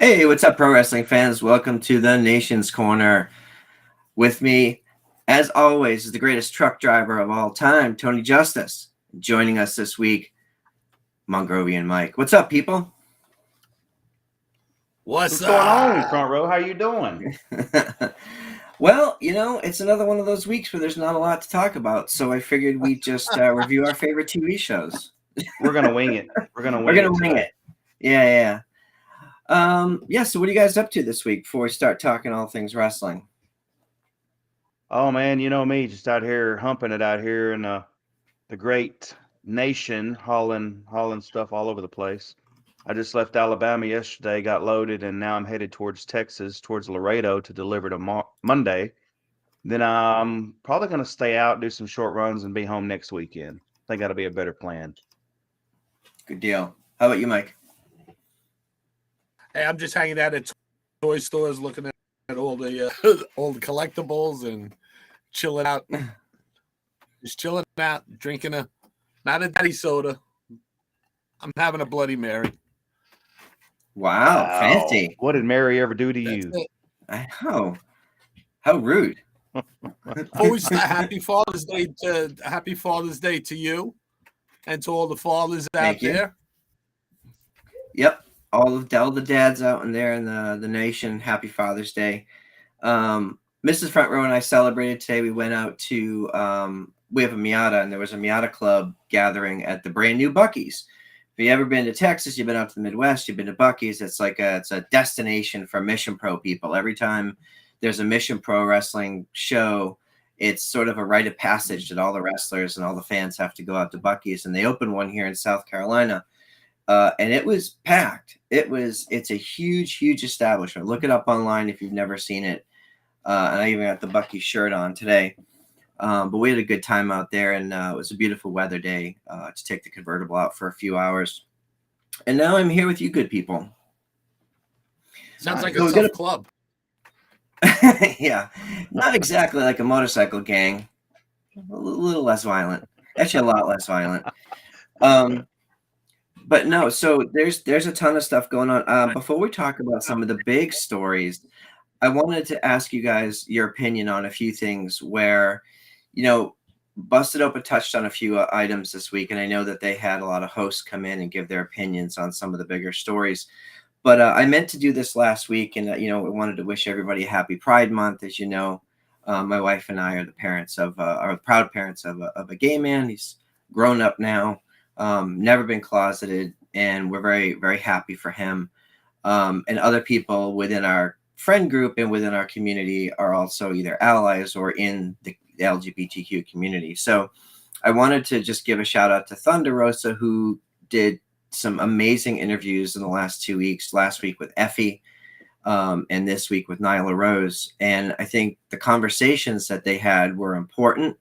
Hey, what's up, pro wrestling fans? Welcome to the Nation's Corner. With me, as always, is the greatest truck driver of all time, Tony Justice. Joining us this week, Mongrovian Mike. What's up, people? What's going on, front row? How you doing? Well, it's another one of those weeks where there's not a lot to talk about, so I figured we'd just review our favorite TV shows. We're gonna wing it. We're gonna wing it. Yeah. So what are you guys up to this week before we start talking all things wrestling? Oh man, you know me, just out here humping it out here in the great nation, hauling stuff all over the place. I just left Alabama yesterday, got loaded, and now I'm headed towards Texas, towards Laredo to deliver to Monday. Then I'm probably gonna stay out, do some short runs, and be home next weekend. I think that'll be a better plan. Good deal. How about you, Mike? Hey, I'm just hanging out at toy stores, looking at all the collectibles and chilling out. Just chilling out, drinking not a daddy soda. I'm having a Bloody Mary. Wow, fancy. What did Mary ever do to you? I know. How rude. Always happy Father's Day to you and to all the fathers out there. Yep. All the dads out in there in the nation. Happy Father's Day. Mrs. Front Row and I celebrated today. We went out to we have a Miata, and there was a Miata club gathering at the brand new Buc-ee's. If you've ever been to Texas, you've been out to the Midwest, you've been to Buc-ee's. It's a destination for Mission Pro people. Every time there's a Mission Pro wrestling show, it's sort of a rite of passage that all the wrestlers and all the fans have to go out to Buc-ee's. And they opened one here in South Carolina. And it was packed. It's a huge establishment. Look it up online if you've never seen it. And I even got the Buc-ee's shirt on today. But we had a good time out there, and it was a beautiful weather day to take the convertible out for a few hours. And now I'm here with you good people. Sounds like a tough club. Yeah, not exactly like a motorcycle gang. A little less violent. Actually, a lot less violent. But no, so there's a ton of stuff going on. Before we talk about some of the big stories, I wanted to ask you guys your opinion on a few things where, Busted Open touched on a few items this week, and I know that they had a lot of hosts come in and give their opinions on some of the bigger stories. But I meant to do this last week, and, I wanted to wish everybody a happy Pride Month. As you know, my wife and I are the proud parents of a gay man. He's grown up now. Never been closeted, and we're very, very happy for him. And other people within our friend group and within our community are also either allies or in the LGBTQ community. So I wanted to just give a shout out to Thunder Rosa, who did some amazing interviews in the last 2 weeks, last week with Effie, and this week with Nyla Rose. And I think the conversations that they had were important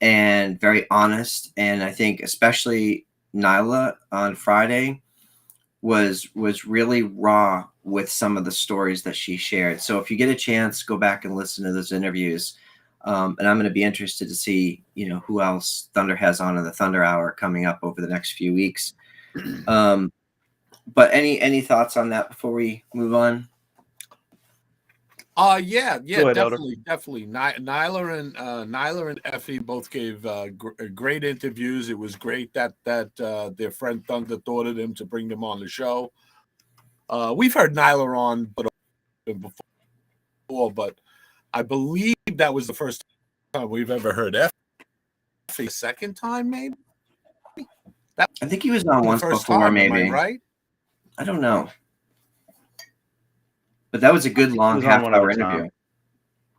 and very honest. And I think especially Nyla on Friday was really raw with some of the stories that she shared. So if you get a chance, go back and listen to those interviews. And I'm going to be interested to see, who else Thunder has on in the Thunder Hour coming up over the next few weeks. But any thoughts on that before we move on? Yeah, ahead, definitely. Nyla and Effie both gave great interviews. It was great that their friend Thunder thought of them to bring them on the show. We've heard Nyla on before, but I believe that was the first time we've ever heard Effie. Second time, maybe. I think he was on once before, maybe. Right? I don't know. But that was a good long half-hour interview.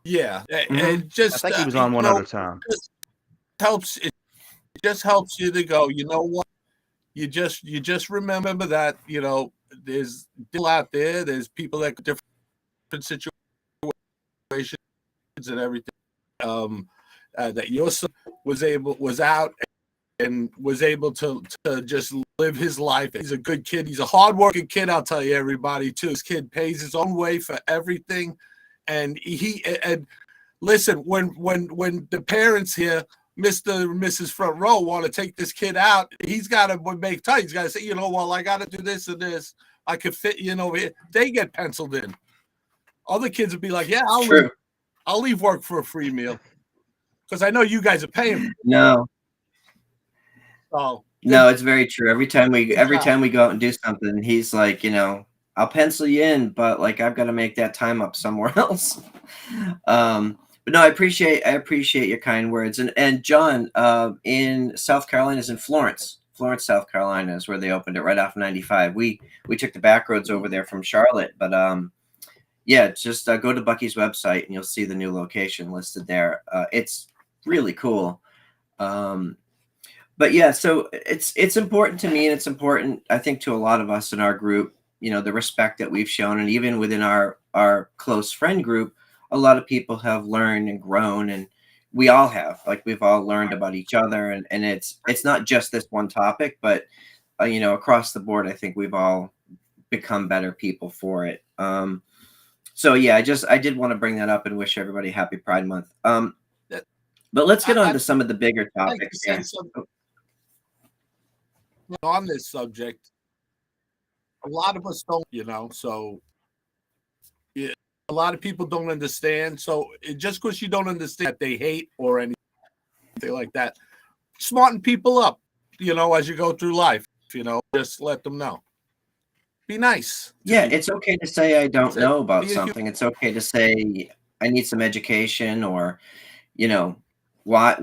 Yeah, Mm-hmm. and just I think he was on one other time. It just helps you to go. You know what? You just remember that there's still out there. There's people that different situations and everything. That your son was out and was able to just live his life. He's a good kid. He's a hardworking kid. I'll tell you, everybody too. This kid pays his own way for everything, and listen, when the parents here, Mr. and Mrs. Front Row, want to take this kid out, he's got to make time. He's got to say, well, I got to do this and this. I could fit you in over here. They get penciled in. Other kids would be like, yeah, I'll leave work for a free meal. Because I know you guys are paying. No. So No, it's very true. Every time we go out and do something, he's like, I'll pencil you in, but like I've got to make that time up somewhere else. But no, I appreciate your kind words. And John, in South Carolina, is in Florence, South Carolina is where they opened it right off 95. We took the back roads over there from Charlotte, but yeah, just go to Bucky's website and you'll see the new location listed there. It's really cool. But yeah, so it's important to me, and it's important, I think, to a lot of us in our group, the respect that we've shown, and even within our close friend group, a lot of people have learned and grown, and we all have, like, we've all learned about each other, and it's not just this one topic, but across the board, I think we've all become better people for it. So yeah, I did want to bring that up and wish everybody happy Pride Month. But let's get on to some of the bigger topics. On this subject, a lot of us don't, so yeah, a lot of people don't understand. So just because you don't understand that they hate or anything like that, smarten people up, as you go through life, just let them know. Be nice. Yeah, it's okay to say I don't know about something. It's okay to say I need some education, or, why,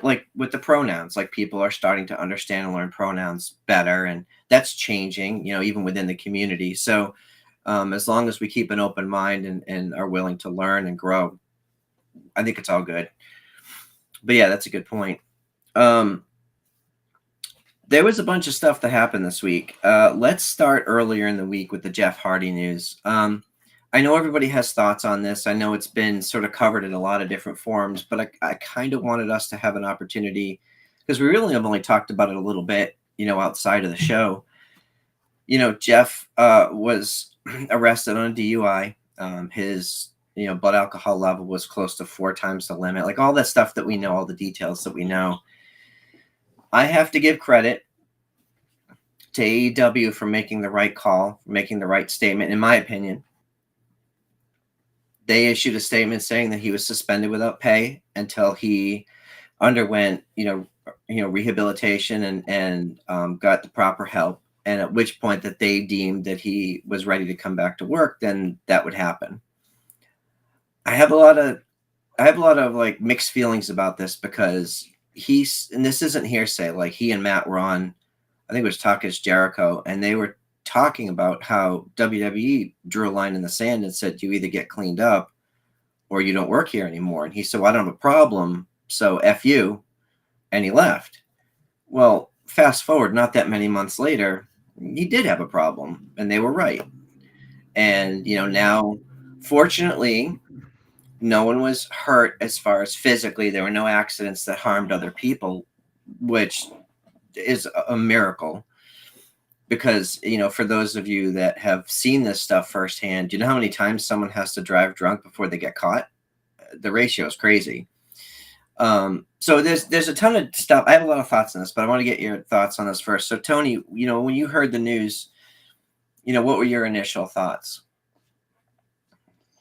like with the pronouns, like people are starting to understand and learn pronouns better, and that's changing, even within the community. So as long as we keep an open mind and are willing to learn and grow, I think it's all good. But yeah, that's a good point. There was a bunch of stuff that happened this week. Let's start earlier in the week with the Jeff Hardy news. I know everybody has thoughts on this. I know it's been sort of covered in a lot of different forms, but I kind of wanted us to have an opportunity, because we really have only talked about it a little bit, outside of the show. Jeff was arrested on a DUI. His, blood alcohol level was close to 4 times the limit. Like all that stuff that we know, all the details that we know. I have to give credit to AEW for making the right call, making the right statement, in my opinion. They issued a statement saying that he was suspended without pay until he underwent, rehabilitation and got the proper help. And at which point that they deemed that he was ready to come back to work, then that would happen. I have a lot of like mixed feelings about this, because and this isn't hearsay, like he and Matt were on, I think it was Talk Is Jericho, and they were talking about how WWE drew a line in the sand and said, you either get cleaned up or you don't work here anymore. And he said, well, I don't have a problem, so F you. And he left. Well, fast forward not that many months later, he did have a problem, and they were right. And, now, fortunately, no one was hurt as far as physically. There were no accidents that harmed other people, which is a miracle. Because, for those of you that have seen this stuff firsthand, do you know how many times someone has to drive drunk before they get caught? The ratio is crazy. So there's a ton of stuff. I have a lot of thoughts on this, but I want to get your thoughts on this first. So Tony, when you heard the news, what were your initial thoughts?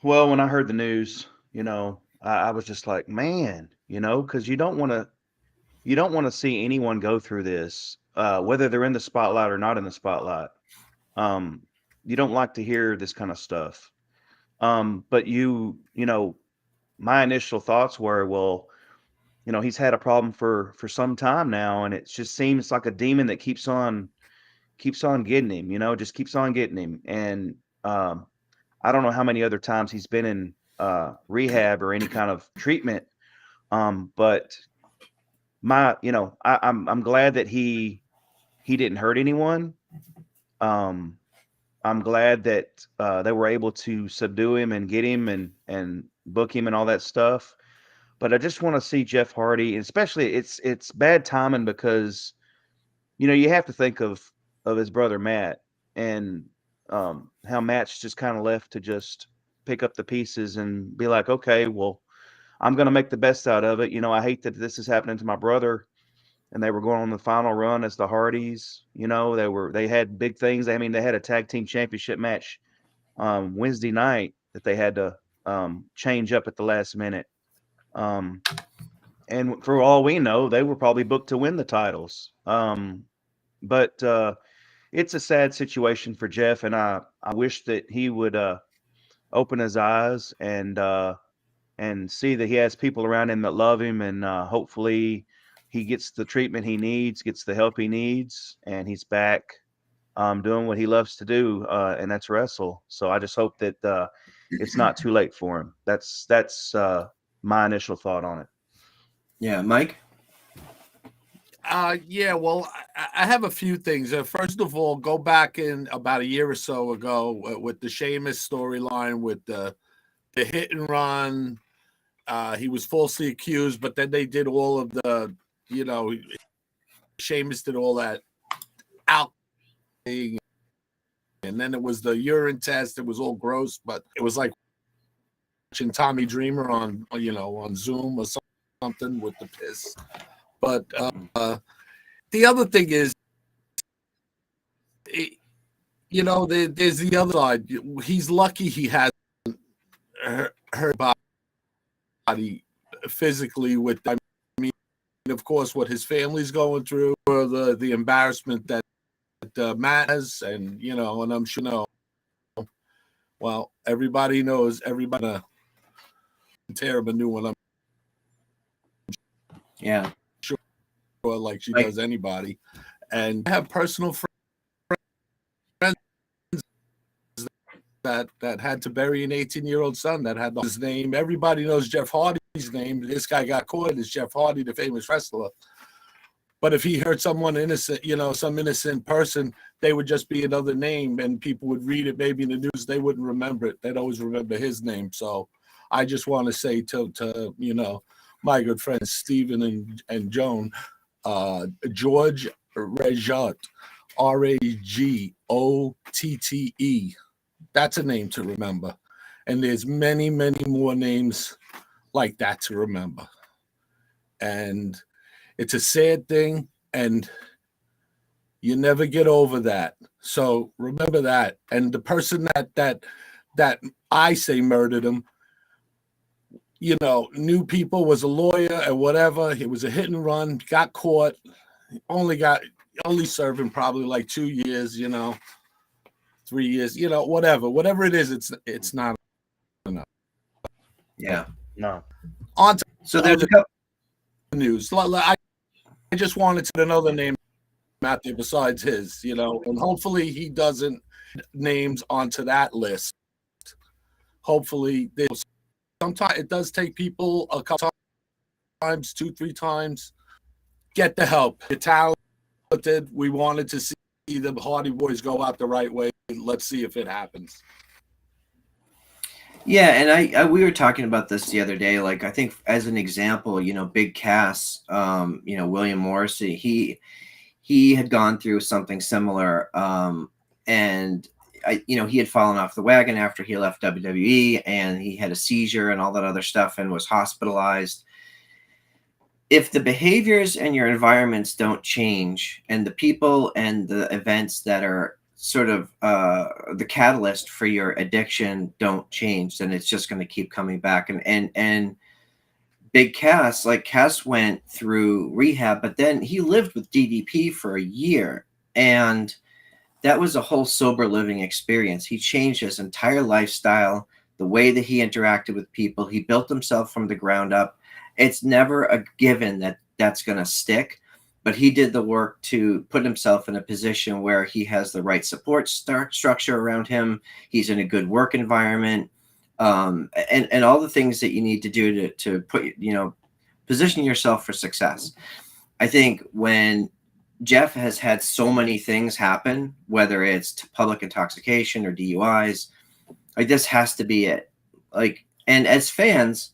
Well, when I heard the news, I was just like, man, because you don't want to see anyone go through this, whether they're in the spotlight or not in the spotlight. You don't like to hear this kind of stuff. But my initial thoughts were, well, he's had a problem for some time now, and it just seems like a demon that keeps on getting him, just keeps on getting him. And I don't know how many other times he's been in rehab or any kind of treatment. But I'm glad that he didn't hurt anyone. I'm glad that they were able to subdue him and get him and book him and all that stuff. But I just want to see Jeff Hardy, and especially it's bad timing, because you have to think of his brother Matt, and how Matt's just kind of left to just pick up the pieces and be like, okay, well, I'm going to make the best out of it. I hate that this is happening to my brother, and they were going on the final run as the Hardys. You know, they had big things. I mean, they had a tag team championship match Wednesday night that they had to change up at the last minute. And for all we know, they were probably booked to win the titles. But it's a sad situation for Jeff, and I wish that he would open his eyes and see that he has people around him that love him, and hopefully he gets the treatment he needs, gets the help he needs, and he's back doing what he loves to do, and that's wrestle. So I just hope that it's not too late for him. That's my initial thought on it. Yeah, Mike? Yeah, well, I have a few things. First of all, go back in about a year or so ago with the Sheamus storyline with the hit and run. He was falsely accused, but then they did all of the, Sheamus did all that out thing, and then it was the urine test. It was all gross, but it was like watching Tommy Dreamer on Zoom or something with the piss. But the other thing is, there's the other side. He's lucky he hasn't hurt body physically with, I mean, of course, what his family's going through, or the embarrassment that Matt has, and and I'm sure well, everybody knows everybody tear him a new one. I'm sure, like she does anybody, and I have personal friends that had to bury an 18-year-old son that had his name. Everybody knows Jeff Hardy's name. This guy got caught as Jeff Hardy, the famous wrestler. But if he hurt someone innocent, some innocent person, they would just be another name, and people would read it maybe in the news. They wouldn't remember it. They'd always remember his name. So I just want to say to my good friends Stephen and Joan, George Rajot, Ragotte. That's a name to remember. And there's many, many more names like that to remember. And it's a sad thing, and you never get over that. So remember that. And the person that I say murdered him, knew people, was a lawyer or whatever. It was a hit and run, got caught, only serving probably like 2 years, 3 years, whatever it is, it's not enough. Yeah. No. On to so there's a couple news. I just wanted to another name out there besides his, and hopefully he doesn't names onto that list. Hopefully, sometimes it does take people a couple times, 2-3 times. Get the help. You're talented. We wanted to see the Hardy Boys go out the right way. Let's see if it happens. Yeah, and we were talking about this the other day. Like, I think as an example, Big Cass, William Morrissey, he had gone through something similar, and he had fallen off the wagon after he left WWE, and he had a seizure and all that other stuff, and was hospitalized. If the behaviors and your environments don't change, and the people and the events that are sort of the catalyst for your addiction don't change, then it's just going to keep coming back. And Big Cass, Cass went through rehab, but then he lived with DDP for a year, and that was a whole sober living experience. He changed his entire lifestyle, the way that he interacted with people. He built himself from the ground up. It's never a given that that's going to stick, but he did the work to put himself in a position where he has the right support structure around him. He's in a good work environment, and all the things that you need to do to put, position yourself for success. I think when Jeff has had so many things happen, whether it's public intoxication or DUIs, this has to be it. And as fans,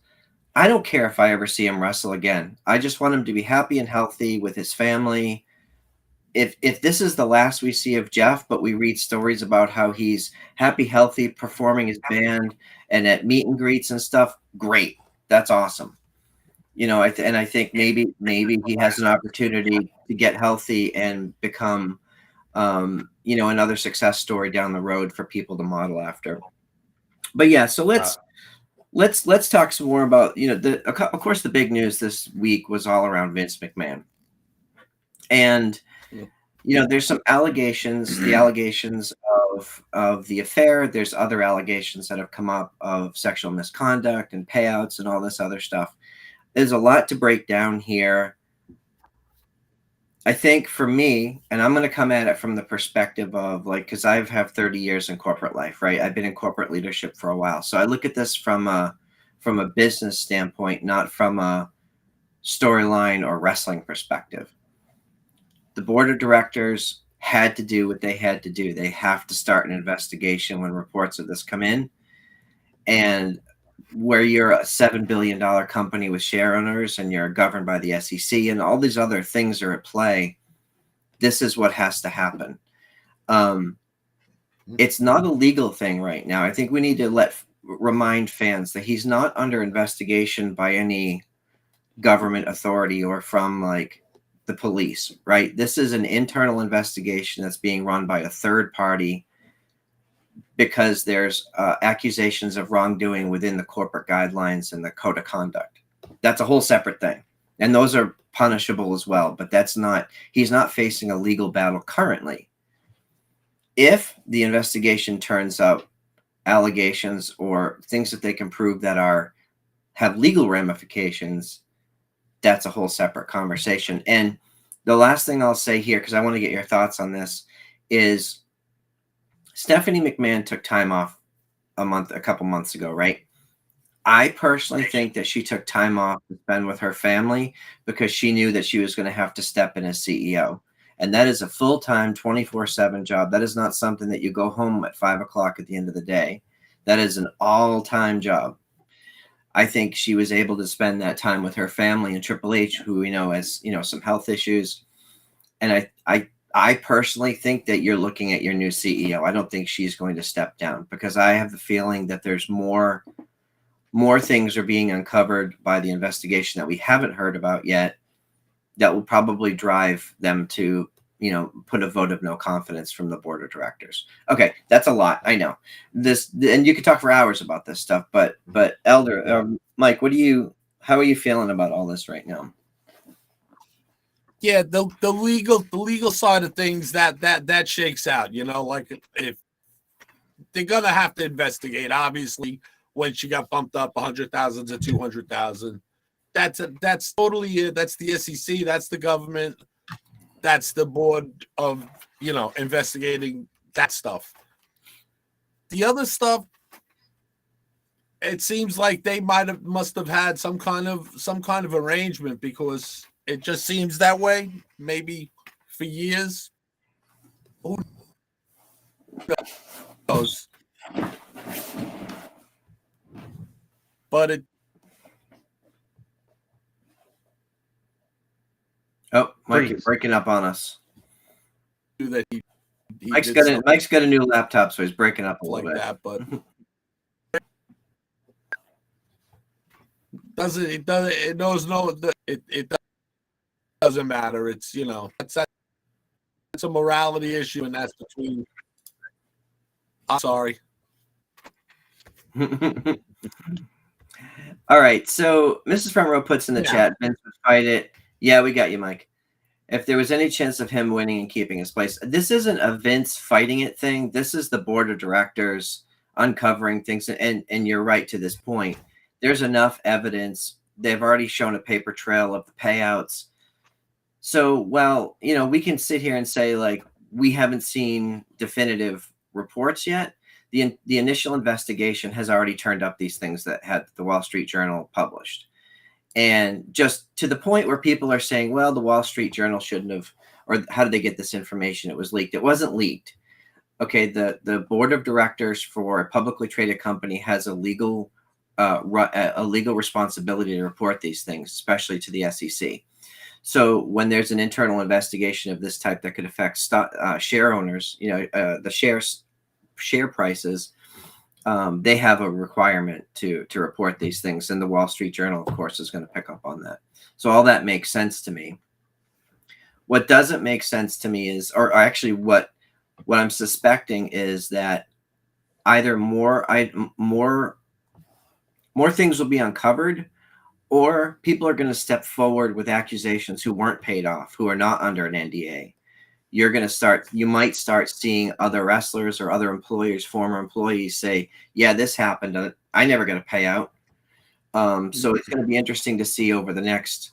I don't care if I ever see him wrestle again. I just want him to be happy and healthy with his family. If this is the last we see of Jeff, but we read stories about how he's happy, healthy, performing his band and at meet and greets and stuff, great. That's awesome. And I think maybe he has an opportunity to get healthy and become, another success story down the road for people to model after. But yeah, so let's talk some more about, of course, the big news this week was all around Vince McMahon. And, there's some allegations, the allegations of the affair. There's other allegations that have come up of sexual misconduct and payouts and all this other stuff. There's a lot to break down here. I think for me, and I'm going to come at it from the perspective of because I've have 30 years in corporate life, right? I've been in corporate leadership for a while. So I look at this from a business standpoint, not from a storyline or wrestling perspective. The board of directors had to do what they had to do. They have to start an investigation when reports of this come in. And where you're a $7 billion company with share owners and you're governed by the SEC and all these other things are at play, this is what has to happen. It's not a legal thing right now. I think we need to remind fans that he's not under investigation by any government authority or from the police, right? This is an internal investigation that's being run by a third party because there's accusations of wrongdoing within the corporate guidelines and the code of conduct. That's a whole separate thing. And those are punishable as well, but he's not facing a legal battle currently. If the investigation turns up allegations or things that they can prove that have legal ramifications, that's a whole separate conversation. And the last thing I'll say here, because I want to get your thoughts on this, is Stephanie McMahon took time off a couple months ago, right? I personally think that she took time off to spend with her family because she knew that she was going to have to step in as CEO. And that is a full-time 24/7 job. That is not something that you go home at 5 o'clock at the end of the day. That is an all-time job. I think she was able to spend that time with her family and Triple H, who we know has, some health issues. And I personally think that you're looking at your new CEO. I don't think she's going to step down because I have the feeling that there's more things are being uncovered by the investigation that we haven't heard about yet that will probably drive them to, put a vote of no confidence from the board of directors. Okay, that's a lot. I know this, and you could talk for hours about this stuff, but Elder, Mike, how are you feeling about all this right now? Yeah, the legal side of things that shakes out. If they're gonna have to investigate, obviously, when she got bumped up 100,000 to 200,000, that's totally it. That's the SEC. That's the government. That's the board of investigating that stuff. The other stuff, it seems like they must have had some kind of arrangement because it just seems that way. Maybe for years. Who knows? But it. Oh, Mike, you're breaking up on us. That he Mike's got a new laptop, so he's breaking up a little bit. That, but it doesn't matter. It's that's a morality issue, and that's between. I'm sorry. All right, so Mrs. Front Row puts in the chat, Vince would fight it. Yeah, we got you, Mike. If there was any chance of him winning and keeping his place, this isn't a Vince fighting it thing. This is the board of directors uncovering things. And you're right to this point. There's enough evidence. They've already shown a paper trail of the payouts. So, we can sit here and say, we haven't seen definitive reports yet. The initial investigation has already turned up these things that had the Wall Street Journal published. And just to the point where people are saying, well, the Wall Street Journal shouldn't have, or how did they get this information? It was leaked. It wasn't leaked. Okay, the board of directors for a publicly traded company has a legal responsibility to report these things, especially to the SEC. So when there's an internal investigation of this type that could affect share owners, the share prices, they have a requirement to report these things, and the Wall Street Journal, of course, is going to pick up on that. So all that makes sense to me. What doesn't make sense to me is, or actually what I'm suspecting is that either more things will be uncovered, or people are going to step forward with accusations who weren't paid off, who are not under an NDA. You might start seeing other wrestlers or other employers, former employees say, yeah, this happened. I never got a payout. So it's going to be interesting to see over the next,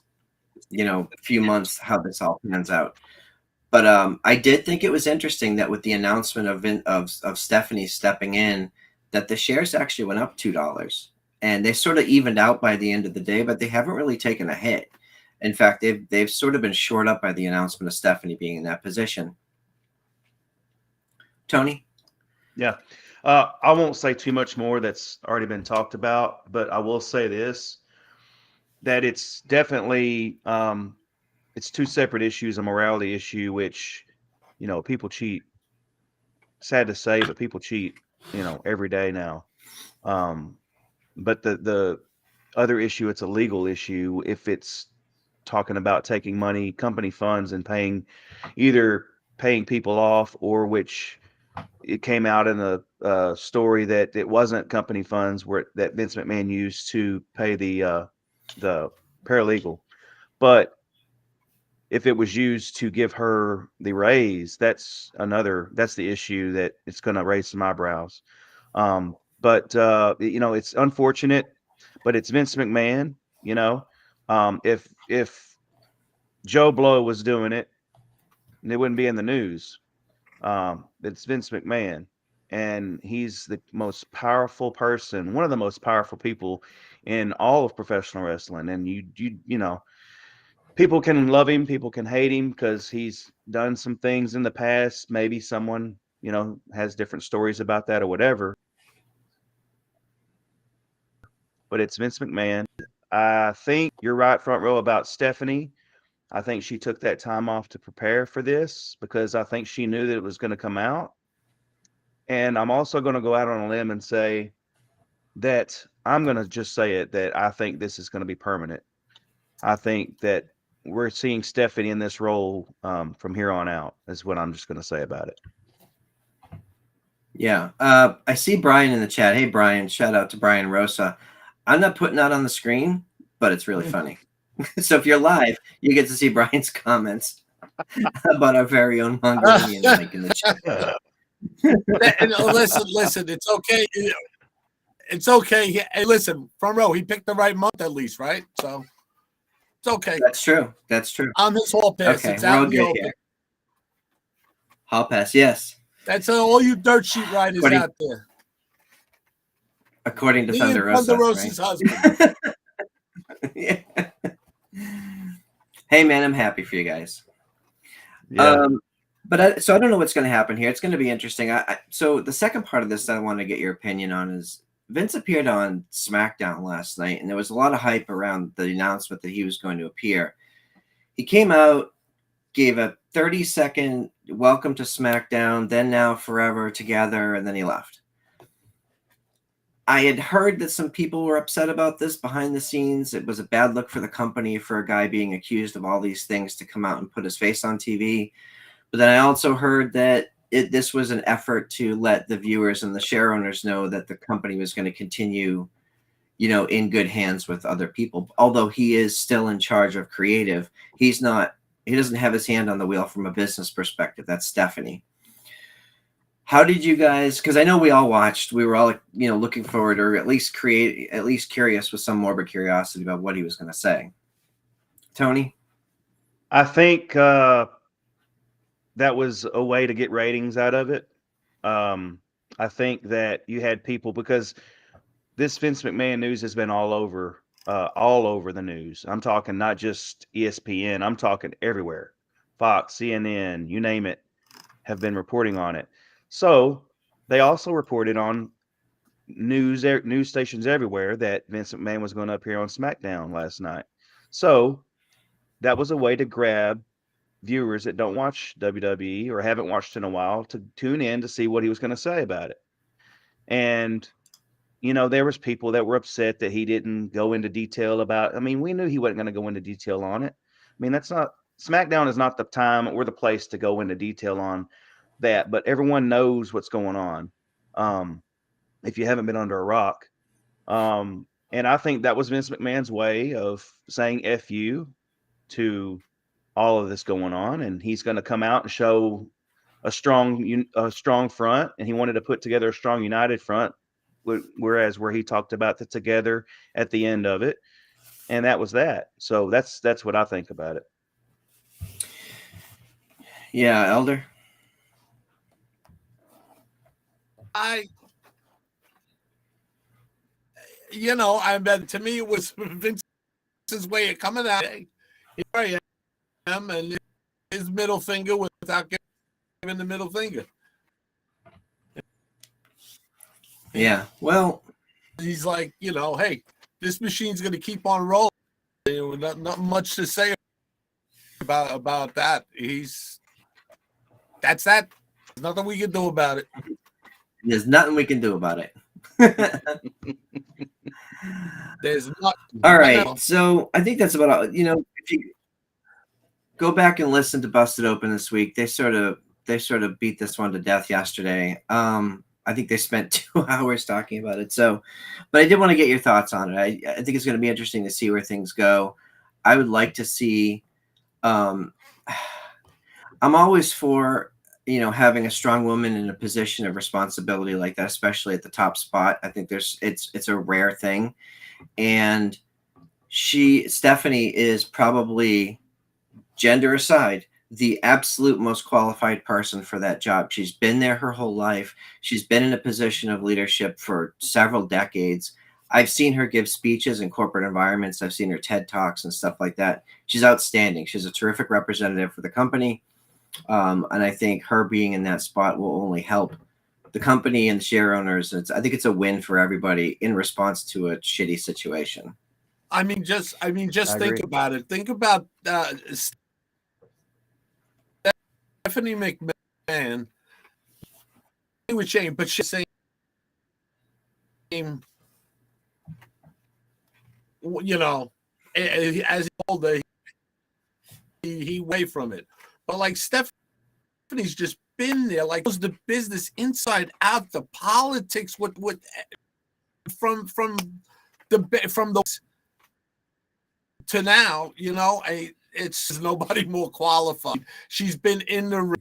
few months how this all pans out. But I did think it was interesting that with the announcement of Stephanie stepping in, that the shares actually went up $2, and they sort of evened out by the end of the day, but they haven't really taken a hit. In fact, they've sort of been shored up by the announcement of Stephanie being in that position. Tony? Yeah. I won't say too much more that's already been talked about, but I will say this, that it's definitely it's two separate issues, a morality issue, which, people cheat. Sad to say, but people cheat, every day now. But the other issue, it's a legal issue if it's talking about taking money, company funds, and either paying people off, or which it came out in a story that it wasn't company funds that Vince McMahon used to pay the paralegal. But if it was used to give her the raise, that's the issue that it's going to raise some eyebrows. But it's unfortunate, but it's Vince McMahon. If Joe Blow was doing it, it wouldn't be in the news. It's Vince McMahon, and he's the most powerful person, one of the most powerful people in all of professional wrestling. And people can love him, people can hate him because he's done some things in the past. Maybe someone, has different stories about that or whatever. But it's Vince McMahon. I think you're right, front row, about Stephanie. I think she took that time off to prepare for this because I think she knew that it was going to come out. And I'm also going to go out on a limb and say that I'm going to just say it, that I think this is going to be permanent. I think that we're seeing Stephanie in this role from here on out, is what I'm just going to say about it. Yeah. I see Brian in the chat. Hey, Brian. Shout out to Brian Rosa. I'm not putting that on the screen, but it's really funny. So if you're live, you get to see Brian's comments about our very own Mongrovian Mike in the chat. Listen, it's okay. It's okay. Hey, listen, front row, he picked the right month at least, right? So it's okay. That's true. On his hall pass, okay, it's out in the open. Here. Hall pass, yes. That's all you dirt sheet riders out there. According to Thunder Rosa. Thunder Rosa's husband. Yeah. Hey, man, I'm happy for you guys. Yeah. So I don't know what's going to happen here. It's going to be interesting. So the second part of this that I want to get your opinion on is Vince appeared on SmackDown last night, and there was a lot of hype around the announcement that he was going to appear. He came out, gave a 30-second welcome to SmackDown, then now forever together, and then he left. I had heard that some people were upset about this behind the scenes. It was a bad look for the company for a guy being accused of all these things to come out and put his face on TV. But then I also heard that this was an effort to let the viewers and the share owners know that the company was going to continue, in good hands with other people. Although he is still in charge of creative, he doesn't have his hand on the wheel from a business perspective. That's Stephanie. How did you guys, because I know we all watched, we were all, looking forward, or at least curious with some morbid curiosity about what he was going to say. Tony? I think that was a way to get ratings out of it. I think that you had people, because this Vince McMahon news has been all over the news. I'm talking not just ESPN. I'm talking everywhere. Fox, CNN, you name it, have been reporting on it. So they also reported on news stations everywhere that Vince McMahon was going to appear on SmackDown last night. So that was a way to grab viewers that don't watch WWE or haven't watched in a while to tune in to see what he was going to say about it. And there was people that were upset that he didn't go into detail about. I mean, we knew he wasn't going to go into detail on it. I mean, that's not SmackDown is not the time or the place to go into detail on that. But everyone knows what's going on. If you haven't been under a rock, and I think that was Vince McMahon's way of saying "F you" to all of this going on, and he's going to come out and show a strong front, and he wanted to put together a strong united front. Whereas where he talked about the together at the end of it, and that was that. So that's what I think about it. Yeah, Elder. bet to me it was Vince's way of coming out. Here I am, and his middle finger without giving the middle finger. Yeah, well, he's like, hey, this machine's going to keep on rolling. Not much to say about that. That's that. There's nothing we can do about it. There's nothing we can do about it. There's not. All right, so I think that's about all. If you go back and listen to Busted Open this week, they sort of beat this one to death yesterday. I think they spent 2 hours talking about it. So, but I did want to get your thoughts on it. I think it's going to be interesting to see where things go. I would like to see. I'm always for having a strong woman in a position of responsibility like that, especially at the top spot. I think it's a rare thing, and Stephanie is probably, gender aside, the absolute most qualified person for that job. She's been there her whole life. She's been in a position of leadership for several decades. I've seen her give speeches in corporate environments. I've seen her TED Talks and stuff like that. She's outstanding. She's a terrific representative for the company. And I think her being in that spot will only help the company and the share owners. I think it's a win for everybody in response to a shitty situation. Just think about it. Think about Stephanie McMahon with Shane, but she's saying, as he older, he away from it. But like Stephanie's just been there, like knows the business inside out, the politics from those to now, it's nobody more qualified. She's been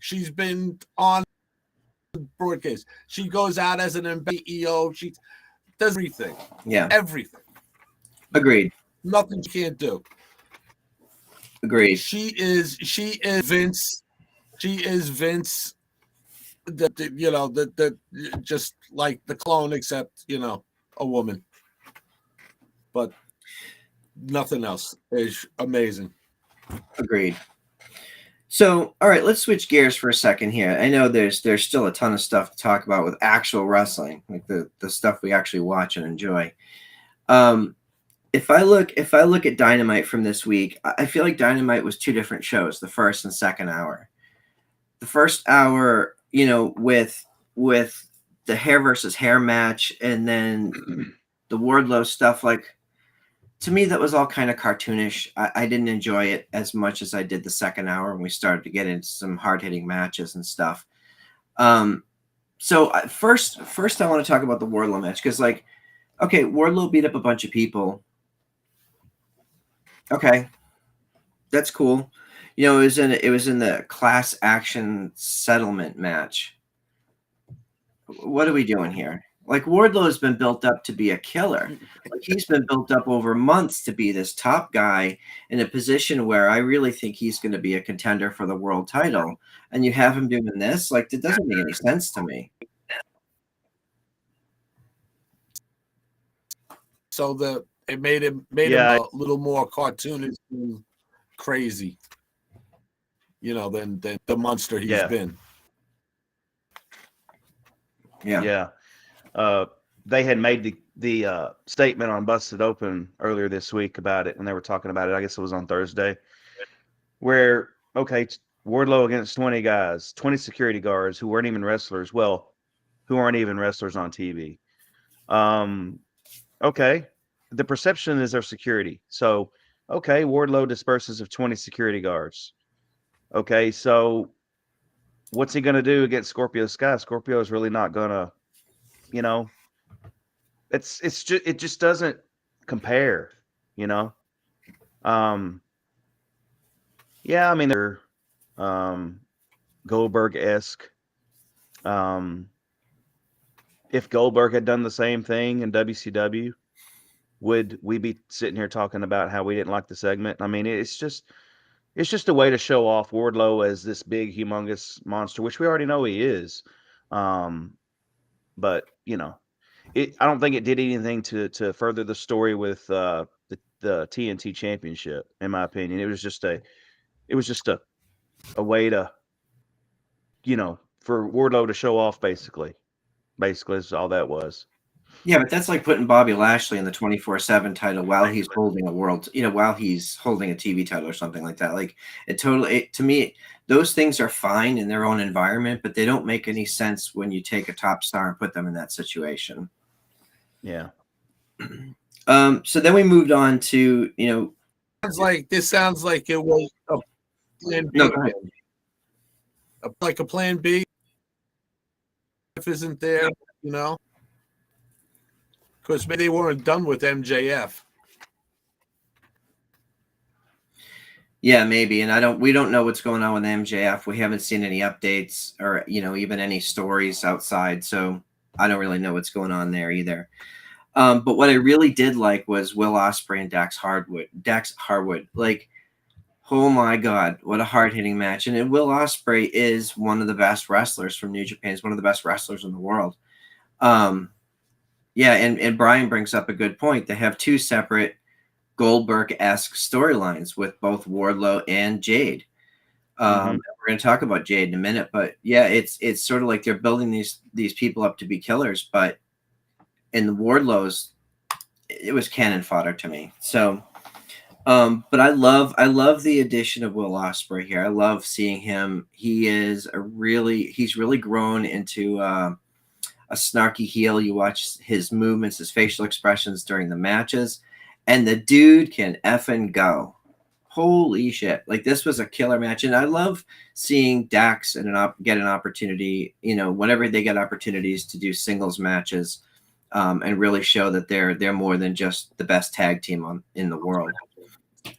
she's been on broadcast. She goes out as an CEO. She does everything. Yeah. Everything. Agreed. Nothing she can't do. Agreed. She is Vince. She is Vince. Just like the clone, except a woman. But nothing else. Is amazing. Agreed. So, all right, let's switch gears for a second here. I know there's still a ton of stuff to talk about with actual wrestling, like the stuff we actually watch and enjoy. If I look at Dynamite from this week, I feel like Dynamite was two different shows, the first and second hour. The first hour, with the hair versus hair match, and then the Wardlow stuff, like, to me, that was all kind of cartoonish. I didn't enjoy it as much as I did the second hour when we started to get into some hard-hitting matches and stuff. So first I want to talk about the Wardlow match, because, like, okay, Wardlow beat up a bunch of people. Okay, that's cool. It was in the class action settlement match. What are we doing here? Like, Wardlow has been built up to be a killer. Like, he's been built up over months to be this top guy in a position where I really think he's going to be a contender for the world title. And you have him doing this? Like, it doesn't make any sense to me. So it made him a little more cartoonish and crazy, than the monster he's been. Yeah. They had made the statement on Busted Open earlier this week about it, and they were talking about it. I guess it was on Thursday, where, okay, Wardlow against 20 guys, 20 security guards who weren't even wrestlers. Well, who aren't even wrestlers on TV. Okay, the perception is their security. So, okay, Wardlow disperses of 20 security guards. Okay, so what's he gonna do against Scorpio Sky? Scorpio is really not gonna, you know, it just doesn't compare, you know. Yeah, I mean they're Goldberg-esque. Um, if Goldberg had done the same thing in WCW, would we be sitting here talking about how we didn't like the segment? I mean, it's just a way to show off Wardlow as this big, humongous monster, which we already know he is. Um, but I don't think it did anything to further the story with the TNT Championship, in my opinion. It was just a way to for Wardlow to show off, basically. Basically, is all that was. Yeah, but that's like putting Bobby Lashley in the 24/7 title while he's holding a world, while he's holding a TV title or something like that. Like to me, those things are fine in their own environment, but they don't make any sense when you take a top star and put them in that situation. Yeah. So then we moved on to, This sounds like it was a plan B. No, go ahead. Like a plan B. If isn't there, because maybe they weren't done with MJF. Yeah, maybe. And we don't know what's going on with MJF. We haven't seen any updates or, even any stories outside. So I don't really know what's going on there either. But what I really did like was Will Ospreay and Dax Harwood. Like, oh my God, what a hard-hitting match. And Will Ospreay is one of the best wrestlers from New Japan. He's one of the best wrestlers in the world. Yeah, and Brian brings up a good point. They have two separate Goldberg-esque storylines with both Wardlow and Jade. We're going to talk about Jade in a minute, but yeah, it's sort of like they're building these people up to be killers, but in the Wardlows, it was cannon fodder to me. So, but I love the addition of Will Ospreay here. I love seeing him. He's really grown into a snarky heel. You watch his movements, his facial expressions during the matches, and the dude can effing go. Holy shit. Like, this was a killer match. And I love seeing Dax get an opportunity, whenever they get opportunities to do singles matches, and really show that they're more than just the best tag team in the world.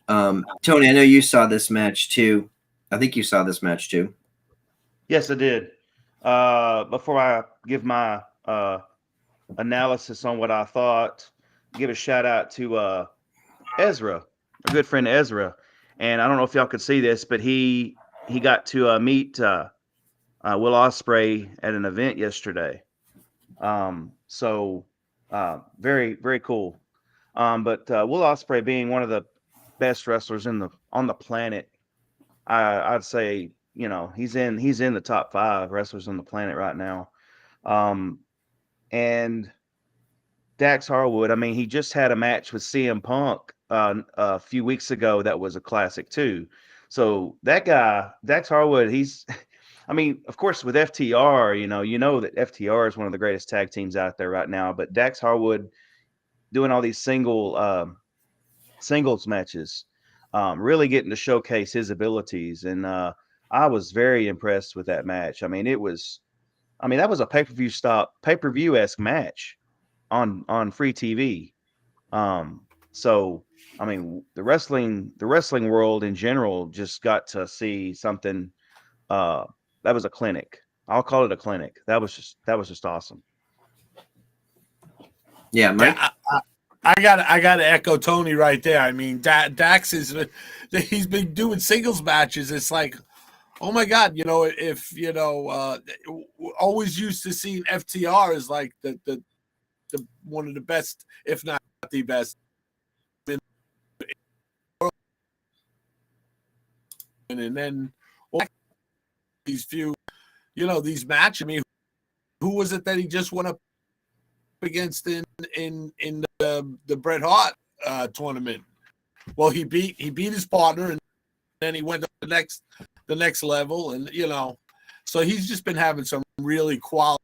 Tony, I know you saw this match too. I think you saw this match too. Yes, I did. Before I give my analysis on what I thought, give a shout out to Ezra, a good friend Ezra. And I don't know if y'all could see this, but he got to meet Will Ospreay at an event yesterday. So very, very cool. But Will Ospreay, being one of the best wrestlers on the planet, I'd say, he's in the top 5 wrestlers on the planet right now. And Dax Harwood, I mean, he just had a match with CM Punk a few weeks ago that was a classic too. So that guy, Dax Harwood, I mean, of course, with FTR, you know that FTR is one of the greatest tag teams out there right now. But Dax Harwood doing all these singles matches, really getting to showcase his abilities, and I was very impressed with that match. I mean, that was a pay-per-view-esque match on free TV. So I mean, the wrestling world in general just got to see something. That was a clinic. I'll call it a clinic. That was just awesome. Yeah, Mike. I gotta echo Tony right there. I mean, Dax he's been doing singles matches. It's like, oh my God, if always used to seeing FTR as like the one of the best, if not the best. And then these these matches. I mean, who was it that he just went up against in the Bret Hart tournament? Well, he beat his partner, and then he went to the next level, and so he's just been having some really quality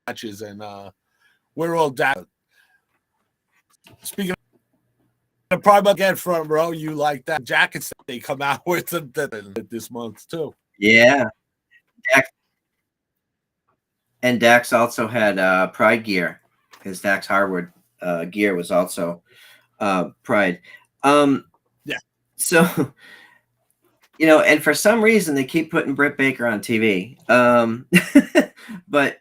matches, and we're all down. Speaking of probably again front row, you like that jackets that they come out with this month too. Yeah. And Dax also had Pride gear. His Dax Harwood gear was also Pride. Yeah. So, and for some reason they keep putting Britt Baker on TV. But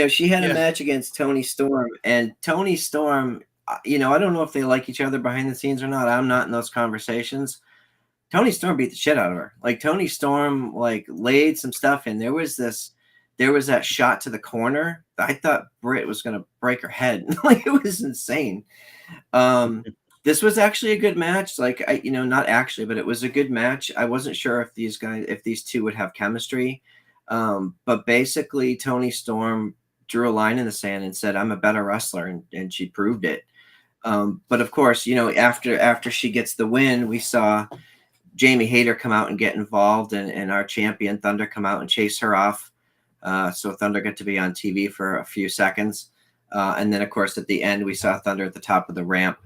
she had a match against Toni Storm, and Toni Storm, I don't know if they like each other behind the scenes or not. I'm not in those conversations. Toni Storm beat the shit out of her. Like, Toni Storm laid some stuff in. There was that shot to the corner. I thought Britt was going to break her head. It was insane. This was actually a good match. Not actually, but it was a good match. I wasn't sure if these two would have chemistry. But basically Toni Storm drew a line in the sand and said, I'm a better wrestler. And she proved it. But of course, after she gets the win, we saw Jamie Hayter come out and get involved, and our champion Thunder come out and chase her off. So Thunder got to be on TV for a few seconds. And then, of course, at the end, we saw Thunder at the top of the ramp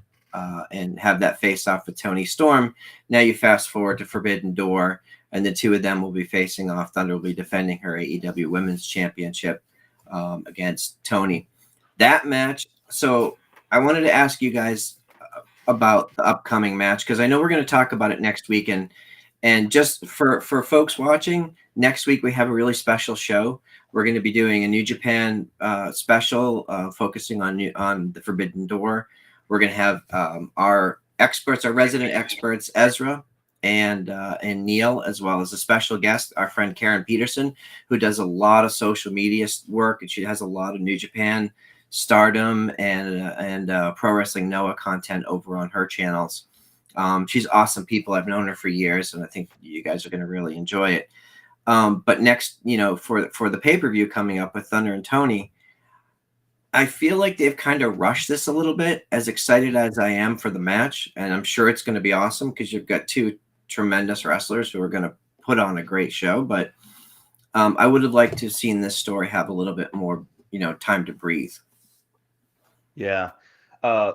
and have that face off with Toni Storm. Now you fast forward to Forbidden Door, and the two of them will be facing off. Thunder will be defending her AEW Women's Championship against Toni. That match. So I wanted to ask you guys about the upcoming match, because I know we're going to talk about it next week. And just for folks watching, next week we have a really special show. We're going to be doing a New Japan special focusing on the Forbidden Door. We're going to have our resident experts, Ezra and Neil, as well as a special guest, our friend Karen Peterson, who does a lot of social media work, and she has a lot of New Japan Stardom and Pro Wrestling Noah content over on her channels. She's awesome people. I've known her for years, and I think you guys are going to really enjoy it. But next, for the pay-per-view coming up with Thunder and Toni, I feel like they've kind of rushed this a little bit, as excited as I am for the match. And I'm sure it's going to be awesome, because you've got two tremendous wrestlers who are going to put on a great show. But I would have liked to have seen this story have a little bit more, time to breathe. Yeah.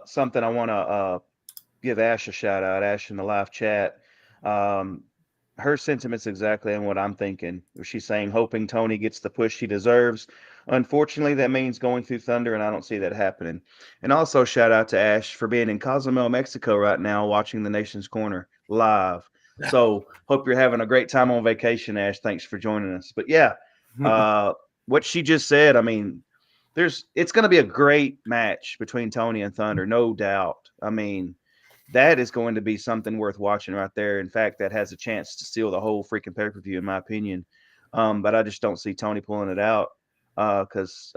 Something I want to give Ash a shout out, Ash in the live chat. Her sentiments exactly on what I'm thinking. She's saying, hoping Toni gets the push she deserves. Unfortunately, that means going through Thunder, and I don't see that happening. And also shout out to Ash for being in Cozumel, Mexico right now, watching the Nation's Corner live. So hope you're having a great time on vacation, Ash. Thanks for joining us. But yeah, what she just said, I mean, it's going to be a great match between Toni and Thunder, no doubt. I mean, that is going to be something worth watching right there. In fact, that has a chance to steal the whole freaking pay-per-view, in my opinion. But I just don't see Toni pulling it out because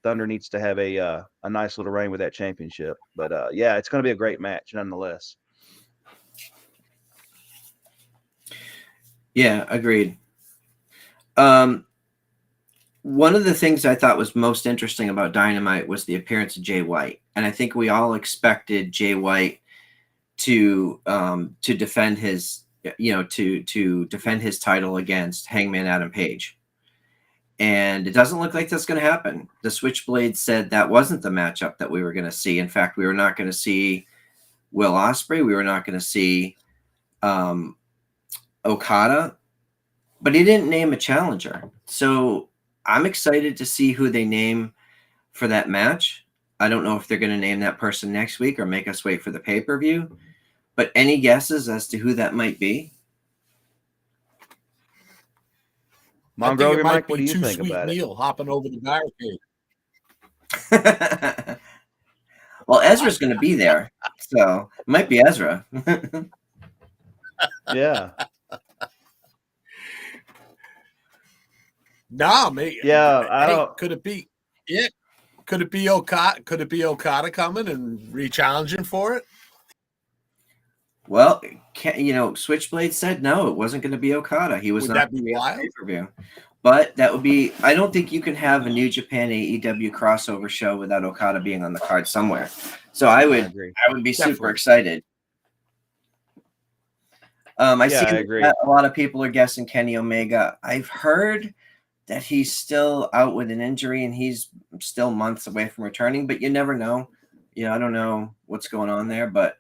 Thunder needs to have a nice little reign with that championship. But yeah, it's going to be a great match nonetheless. Yeah, agreed. One of the things I thought was most interesting about Dynamite was the appearance of Jay White. And I think we all expected Jay White to defend his, to defend his title against Hangman Adam Page. And it doesn't look like that's going to happen. The Switchblade said that wasn't the matchup that we were going to see. In fact, we were not going to see Will Ospreay. We were not going to see Okada. But he didn't name a challenger. So I'm excited to see who they name for that match. I don't know if they're going to name that person next week or make us wait for the pay-per-view. But any guesses as to who that might be? Mongrovian Mike, what do you think about it? Neil hopping over the barricade. Well, Ezra's going to be there, so it might be Ezra. Yeah. Nah, mate. Yeah, I don't. Could it be? Yeah. Could it be Okada? Could it be Okada coming and re-challenging for it? Well, Switchblade said no, it wasn't going to be Okada. He was Would not that be wild? pay-per-view. But that would be. I don't think you can have a New Japan AEW crossover show without Okada being on the card somewhere. So I would be super excited. I see that a lot of people are guessing Kenny Omega. I've heard that he's still out with an injury and he's still months away from returning, but you never know. I don't know what's going on there, but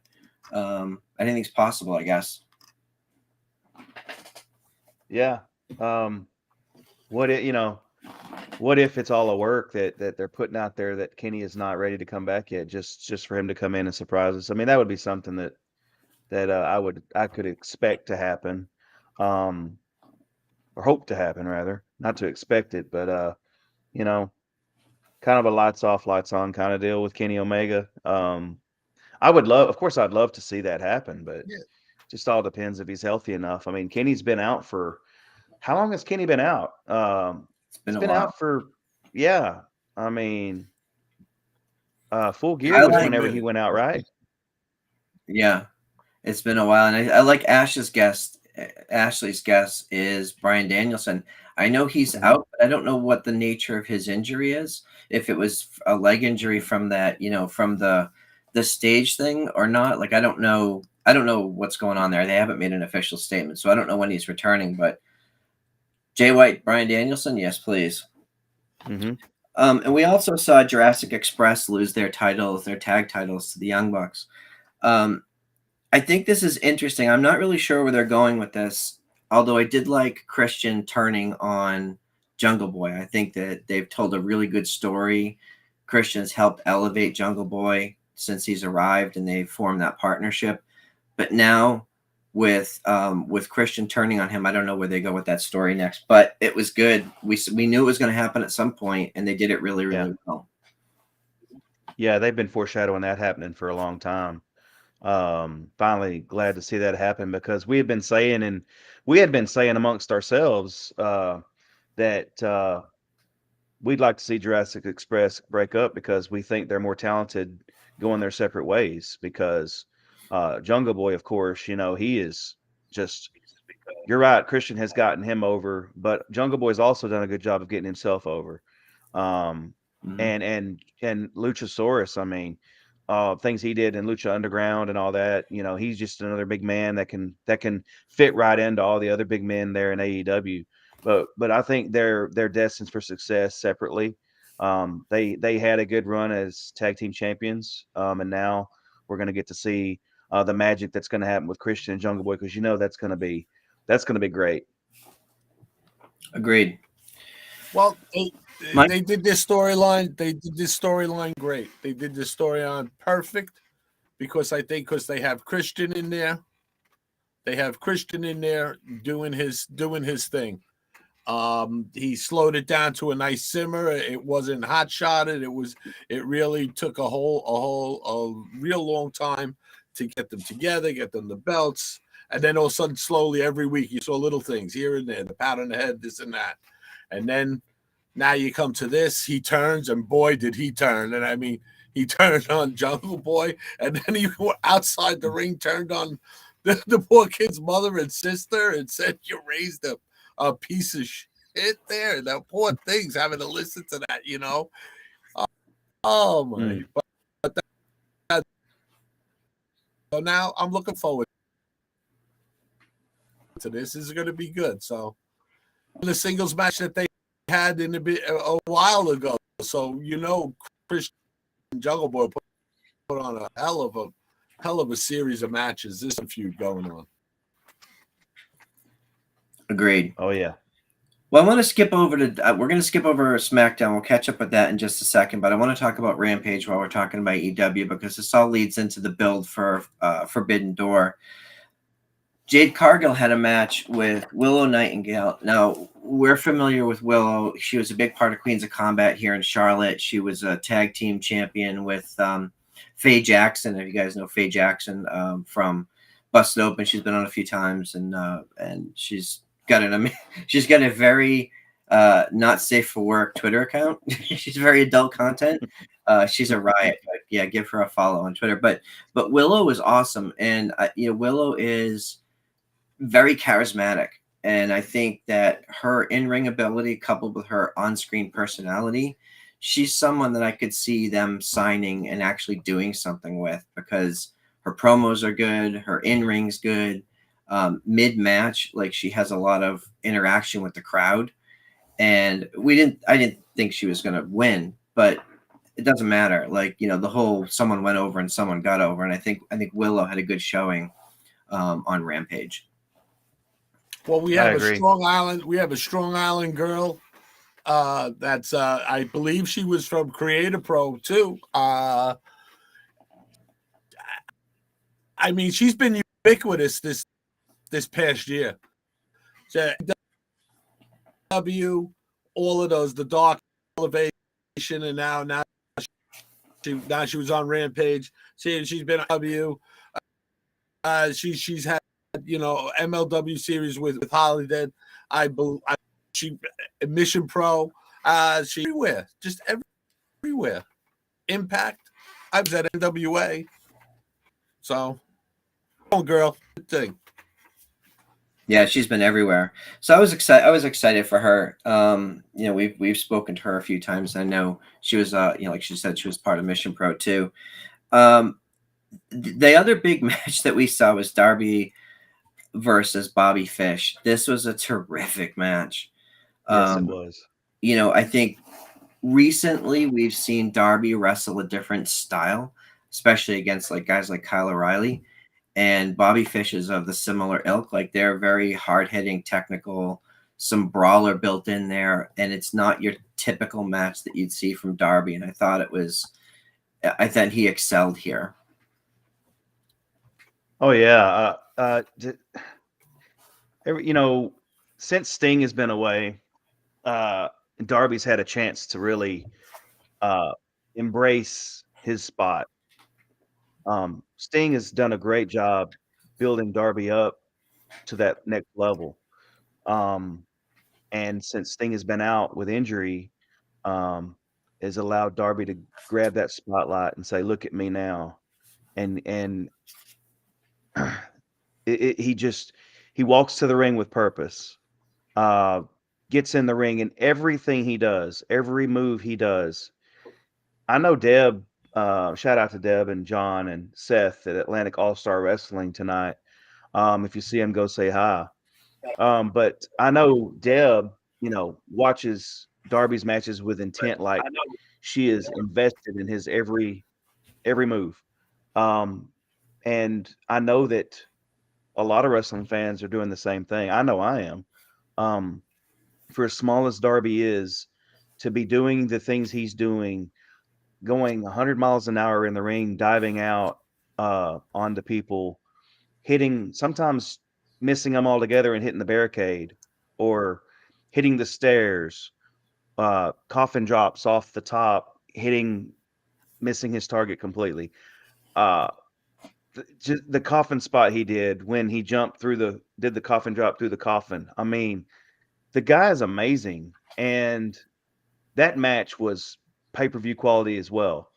anything's possible, I guess. Yeah. What if it's all a work that they're putting out there that Kenny is not ready to come back yet, just for him to come in and surprise us? I mean, that would be something that I could expect to happen, or hope to happen rather, not to expect it, but you know, kind of a lights off, lights on kind of deal with Kenny Omega. Of course, I'd love to see that happen, but Yeah. just all depends if he's healthy enough. I mean, Kenny's been out for how long has Kenny been out? It's been He's a been while. out for yeah. I mean, Full Gear I was like, whenever he went out, right? yeah, it's been a while, and I like Ash's guest. Ashley's guest is Bryan Danielson. I know he's Mhm. out, but I don't know what the nature of his injury is. If it was a leg injury from that, from the stage thing or not. Like, I don't know. I don't know what's going on there. They haven't made an official statement, so I don't know when he's returning. But Jay White, Bryan Danielson, yes, please. Mhm. And we also saw Jurassic Express lose their tag titles to the Young Bucks. Um, I think this is interesting. I'm not really sure where they're going with this, although I did like Christian turning on Jungle Boy. I think that they've told a really good story. Christian's helped elevate Jungle Boy since he's arrived, and they formed that partnership. But now with Christian turning on him, I don't know where they go with that story next. But it was good. We knew it was going to happen at some point, and they did it really, Yeah. really well. Yeah, they've been foreshadowing that happening for a long time. Finally glad to see that happen because we had been saying amongst ourselves that we'd like to see Jurassic Express break up because we think they're more talented going their separate ways. Because Jungle Boy, of course, he is just. You're right. Christian has gotten him over, but Jungle Boy's also done a good job of getting himself over. Um, Mhm. and Luchasaurus, I mean, things he did in Lucha Underground and all that. He's just another big man that can fit right into all the other big men there in AEW. But I think they're destined for success separately. They had a good run as tag team champions, and now we're going to get to see the magic that's going to happen with Christian and Jungle Boy because that's going to be great. Agreed. Well, Mike? they did this storyline. They did this storyline great. They did this storyline perfect because they have Christian in there. They have Christian in there doing his thing. He slowed it down to a nice simmer. It wasn't hot shotted. It really took a real long time to get them together, get them the belts. And then all of a sudden, slowly every week, you saw little things here and there, the pat on the head, this and that. And then now you come to this, he turns, and boy, did he turn. And I mean, he turned on Jungle Boy, and then he outside the ring turned on the poor kid's mother and sister and said, "You raised a piece of shit there." That poor thing's having to listen to that. Oh my! Mm. So now I'm looking forward to this. This is going to be good. So the singles match that they had a while ago. So Christian Jungle Boy put on a hell of a series of matches. This feud going on. Agreed. Oh yeah. Well, I want to skip over to. We're going to skip over SmackDown. We'll catch up with that in just a second. But I want to talk about Rampage while we're talking about EW because this all leads into the build for Forbidden Door. Jade Cargill had a match with Willow Nightingale. Now, we're familiar with Willow. She was a big part of Queens of Combat here in Charlotte. She was a tag team champion with Faye Jackson. If you guys know Faye Jackson from Busted Open, she's been on a few times, and she's got a very not safe for work Twitter account. She's very adult content. She's a riot. But yeah, give her a follow on Twitter. But Willow is awesome, and Willow is very charismatic. And I think that her in-ring ability coupled with her on-screen personality, she's someone that I could see them signing and actually doing something with because her promos are good, her in-ring's good. Mid-match, like she has a lot of interaction with the crowd. And I didn't think she was going to win, but it doesn't matter. Like, you know, the whole someone went over and someone got over, and I think Willow had a good showing on Rampage. Well, we I have a agree. strong island. We have a strong island girl. That's I believe she was from Creator Pro too. I mean, she's been ubiquitous this past year. So, all of those, the Dark Elevation, and now she was on Rampage. She's been on W. She's had, you know, MLW series with Holiday. She Mission Pro. She everywhere, just everywhere. Impact. I was at NWA. So, oh girl, good thing. Yeah, she's been everywhere. So I was excited for her. You know, we've spoken to her a few times. I know she was, you know, like she said, she was part of Mission Pro too. The other big match that we saw was Darby versus Bobby Fish. This was a terrific match. Yes, it was. You know, I think recently we've seen Darby wrestle a different style, especially against like guys like Kyle O'Reilly. And Bobby Fish is of the similar ilk. Like, they're very hard-hitting, technical, some brawler built in there, and it's not your typical match that you'd see from Darby. And I thought he excelled here. Oh yeah. You know, since Sting has been away, Darby's had a chance to really embrace his spot. Sting has done a great job building Darby up to that next level. And since Sting has been out with injury, has allowed Darby to grab that spotlight and say, "Look at me now." And he walks to the ring with purpose. Gets in the ring, and everything he does, every move he does. I know Deb. Shout out to Deb and John and Seth at Atlantic All-Star Wrestling tonight. If you see him, go say hi. But I know Deb, you know, watches Darby's matches with intent, like she is invested in his every move. And I know that a lot of wrestling fans are doing the same thing. I know I am. For as small as Darby is, to be doing the things he's doing, going 100 miles an hour in the ring, diving out onto people, hitting, sometimes missing them all together and hitting the barricade, or hitting the stairs, coffin drops off the top, missing his target completely. The coffin spot he did when he jumped did the coffin drop through the coffin. I mean, the guy is amazing. And that match was pay-per-view quality as well.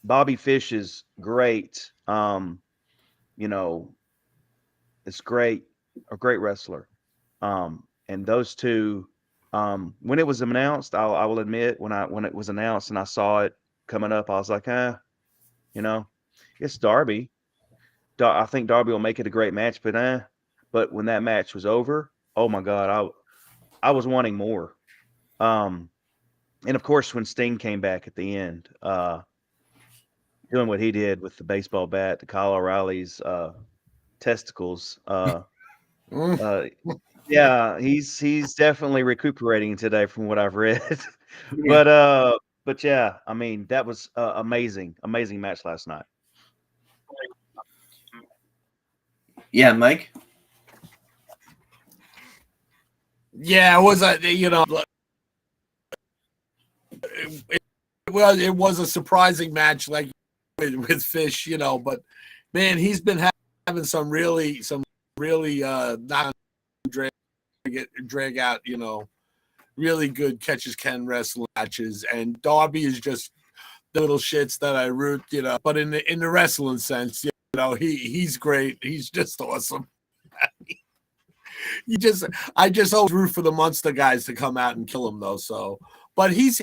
Bobby Fish is great. You know, it's great, a great wrestler. And those two, when it was announced, I will admit, when it was announced and I saw it coming up, I was like, you know, it's Darby. I think Darby will make it a great match, but when that match was over, oh my God, I was wanting more. And of course, when Sting came back at the end, doing what he did with the baseball bat to Kyle O'Reilly's testicles, yeah, he's definitely recuperating today from what I've read. But yeah, I mean, that was amazing match last night. Yeah, Mike. Yeah, it was you know, it was a surprising match, like with Fish, you know. But man, he's been having some really not drag out, you know, really good catches can wrestling matches. And Darby is just the little shits that I root, you know. But in the wrestling sense, you know, he's great. He's just awesome. I just always root for the Munster guys to come out and kill him, though. So But he's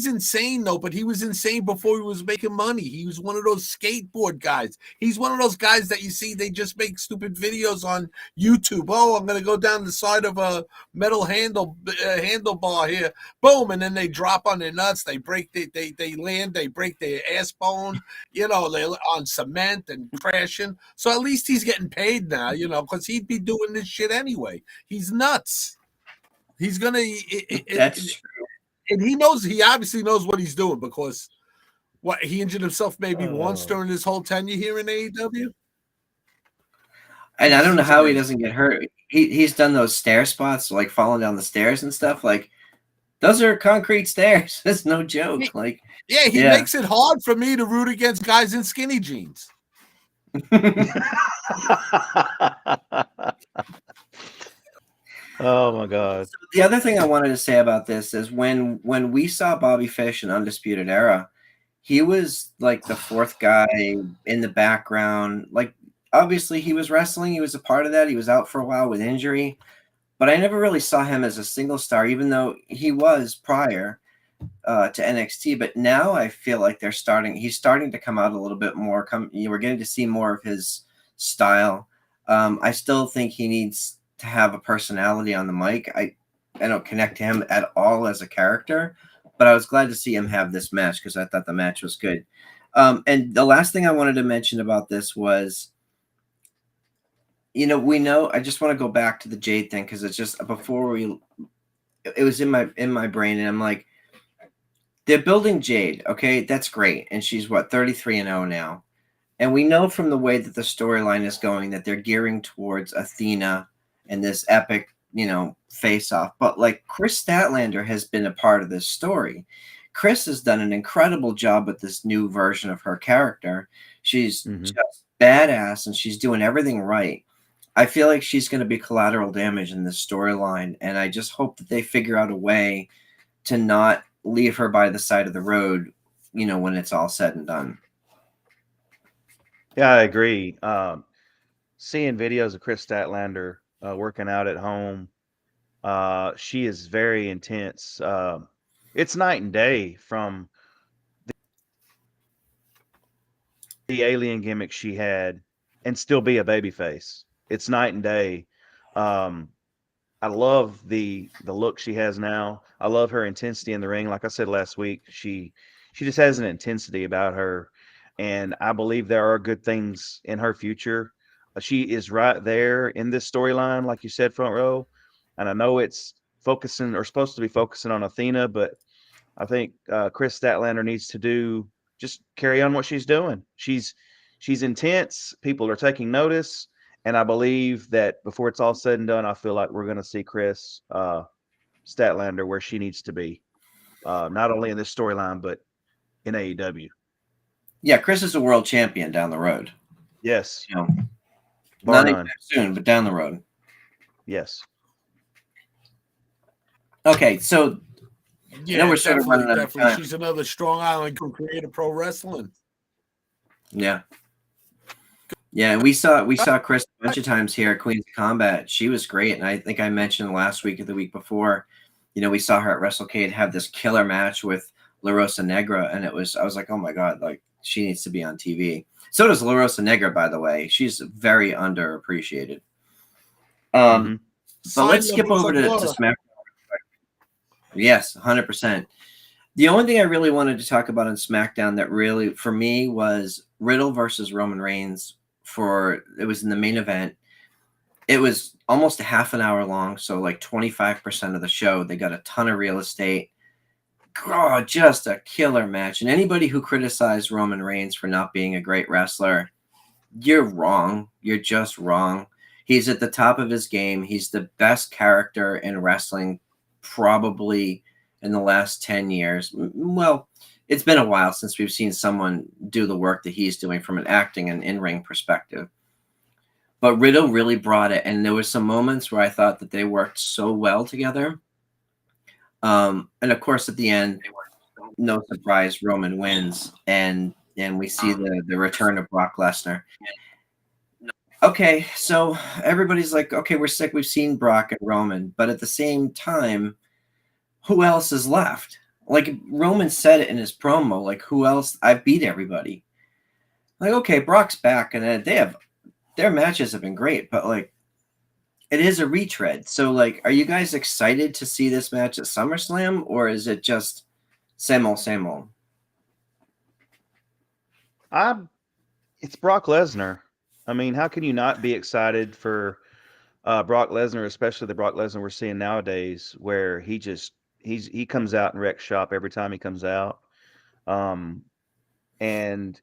insane though. But he was insane before he was making money. He was one of those skateboard guys. He's one of those guys that you see they just make stupid videos on YouTube. Oh, I'm gonna go down the side of a metal handlebar here, boom, and then they drop on their nuts. They break. They land. They break their ass bone. You know, they're on cement and crashing. So at least he's getting paid now. You know, because he'd be doing this shit anyway. He's nuts. He's gonna. That's true. And he obviously knows what he's doing because he injured himself maybe once during his whole tenure here in AEW. And I don't know how he doesn't get hurt. He's done those stair spots, like falling down the stairs and stuff. Like those are concrete stairs. That's no joke. He makes it hard for me to root against guys in skinny jeans. Oh my God. So the other thing I wanted to say about this is when we saw Bobby Fish in Undisputed Era, he was like the fourth guy in the background. Like obviously he was wrestling, he was a part of that. He was out for a while with injury, but I never really saw him as a single star, even though he was prior to NXT. But now I feel like he's starting to come out a little bit more. We're getting to see more of his style. I still think he needs to have a personality on the mic. I don't connect to him at all as a character, but I was glad to see him have this match because I thought the match was good. And the last thing I wanted to mention about this was, I just want to go back to the Jade thing because it's just it was in my brain, and I'm like, they're building Jade, okay, that's great, and she's 33-0 now, and we know from the way that the storyline is going that they're gearing towards Athena and this epic, face-off. But like Chris Statlander has been a part of this story. Chris has done an incredible job with this new version of her character. She's just badass and she's doing everything right. I feel like she's going to be collateral damage in this storyline, and I just hope that they figure out a way to not leave her by the side of the road, when it's all said and done. Yeah, I agree. Seeing videos of Chris Statlander working out at home, she is very intense. It's night and day from the alien gimmick she had and still be a babyface. It's night and day. I love the look she has now. I love her intensity in the ring. Like I said last week, she just has an intensity about her, and I believe there are good things in her future. She is right there in this storyline, like you said, front row. And I know it's focusing or supposed to be focusing on Athena, but I think Chris Statlander needs to just carry on what she's doing. She's intense. People are taking notice. And I believe that before it's all said and done, I feel like we're going to see Chris Statlander where she needs to be, not only in this storyline, but in AEW. Yeah, Chris is a world champion down the road. Yes. Not anytime soon, but down the road. Yes. Okay, so we're sort of running out of time. She's another Strong Island creator pro wrestling. Yeah. Yeah, we saw Chris a bunch of times here at Queens of Combat. She was great, and I think I mentioned last week or the week before, we saw her at WrestleCade have this killer match with La Rosa Negra, and I was like, oh my God, like she needs to be on TV. So does La Rosa Negra, by the way. She's very underappreciated. But let's skip over to SmackDown. Yes, 100%. The only thing I really wanted to talk about on SmackDown that really, for me, was Riddle versus Roman Reigns. It was in the main event. It was almost a half an hour long, so like 25% of the show. They got a ton of real estate. Oh, just a killer match. And anybody who criticized Roman Reigns for not being a great wrestler, you're wrong. You're just wrong. He's at the top of his game. He's the best character in wrestling probably in the last 10 years. Well, it's been a while since we've seen someone do the work that he's doing from an acting and in-ring perspective. But Riddle really brought it, and there were some moments where I thought that they worked so well together. And of course, at the end, no surprise, Roman wins, and we see the return of Brock Lesnar. Okay, so everybody's like, okay, we're sick. We've seen Brock and Roman, but at the same time, who else is left? like Roman said it in his promo, like, who else? I beat everybody. Like, okay, Brock's back, and their matches have been great, but like, it is a retread. So, like, are you guys excited to see this match at SummerSlam, or is it just same old, same old? It's Brock Lesnar. I mean, how can you not be excited for Brock Lesnar, especially the Brock Lesnar we're seeing nowadays, where he comes out and wrecks shop every time he comes out, and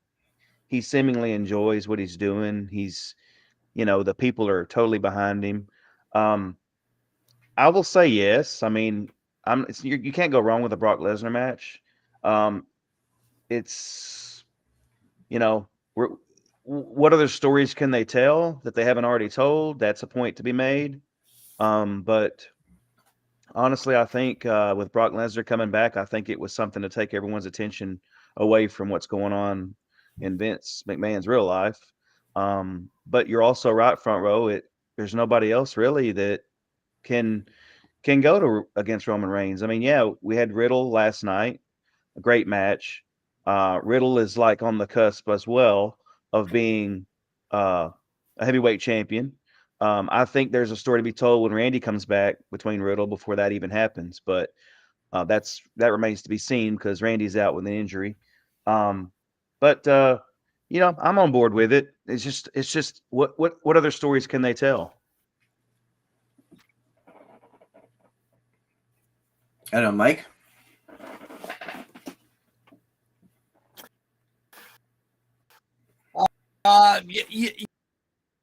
he seemingly enjoys what he's doing. The people are totally behind him. I will say yes. I mean, you can't go wrong with a Brock Lesnar match. It's we're what other stories can they tell that they haven't already told? That's a point to be made. But honestly, I think with Brock Lesnar coming back, I think it was something to take everyone's attention away from what's going on in Vince McMahon's real life. But you're also right, front row. There's nobody else really that can go against Roman Reigns. I mean, yeah, we had Riddle last night, a great match. Riddle is like on the cusp as well of being a heavyweight champion. I think there's a story to be told when Randy comes back between Riddle before that even happens, but that remains to be seen because Randy's out with an injury. But I'm on board with it. It's just what other stories can they tell? I don't know, Mike.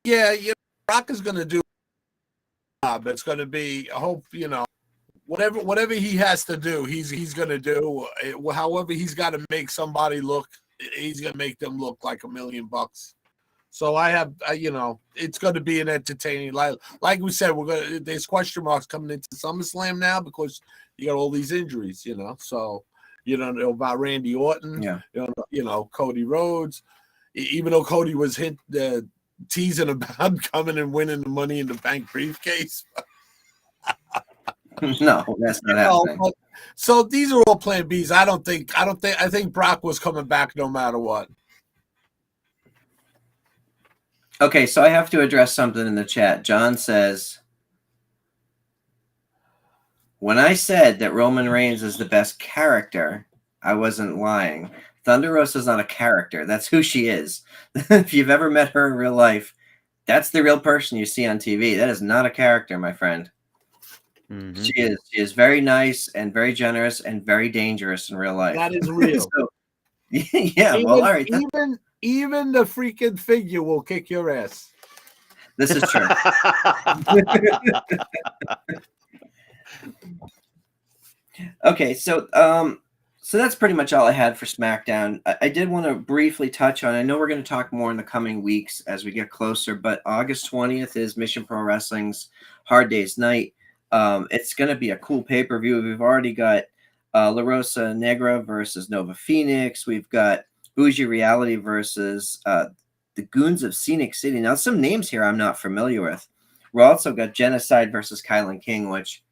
Yeah, Brock is going to do a job. It's going to be, I hope, whatever he has to do, he's going to do. However, he's got to make somebody look. He's going to make them look like $1 million. So it's going to be an entertaining. Like we said, there's question marks coming into SummerSlam now because you got all these injuries. So you don't know about Randy Orton. Yeah. Cody Rhodes. Even though Cody was teasing about coming and winning the Money in the Bank briefcase. No, that's not happening. So these are all Plan Bs. I think Brock was coming back no matter what. Okay, so I have to address something in the chat. John says, when I said that Roman Reigns is the best character, I wasn't lying. Thunder Rosa's not a character. That's who she is. If you've ever met her in real life, that's the real person you see on TV. That is not a character, my friend. Mm-hmm. She is very nice and very generous and very dangerous in real life. That is real. So, yeah, all right. Even the freaking figure will kick your ass. This is true. Okay, so that's pretty much all I had for SmackDown. I did want to briefly touch on, I know we're going to talk more in the coming weeks as we get closer, but August 20th is Mission Pro Wrestling's Hard Days Night. It's going to be a cool pay-per-view. We've already got La Rosa Negra versus Nova Phoenix. We've got Bougie Reality versus the Goons of Scenic City. Now, some names here I'm not familiar with. We also got Genocide versus Kylan King, which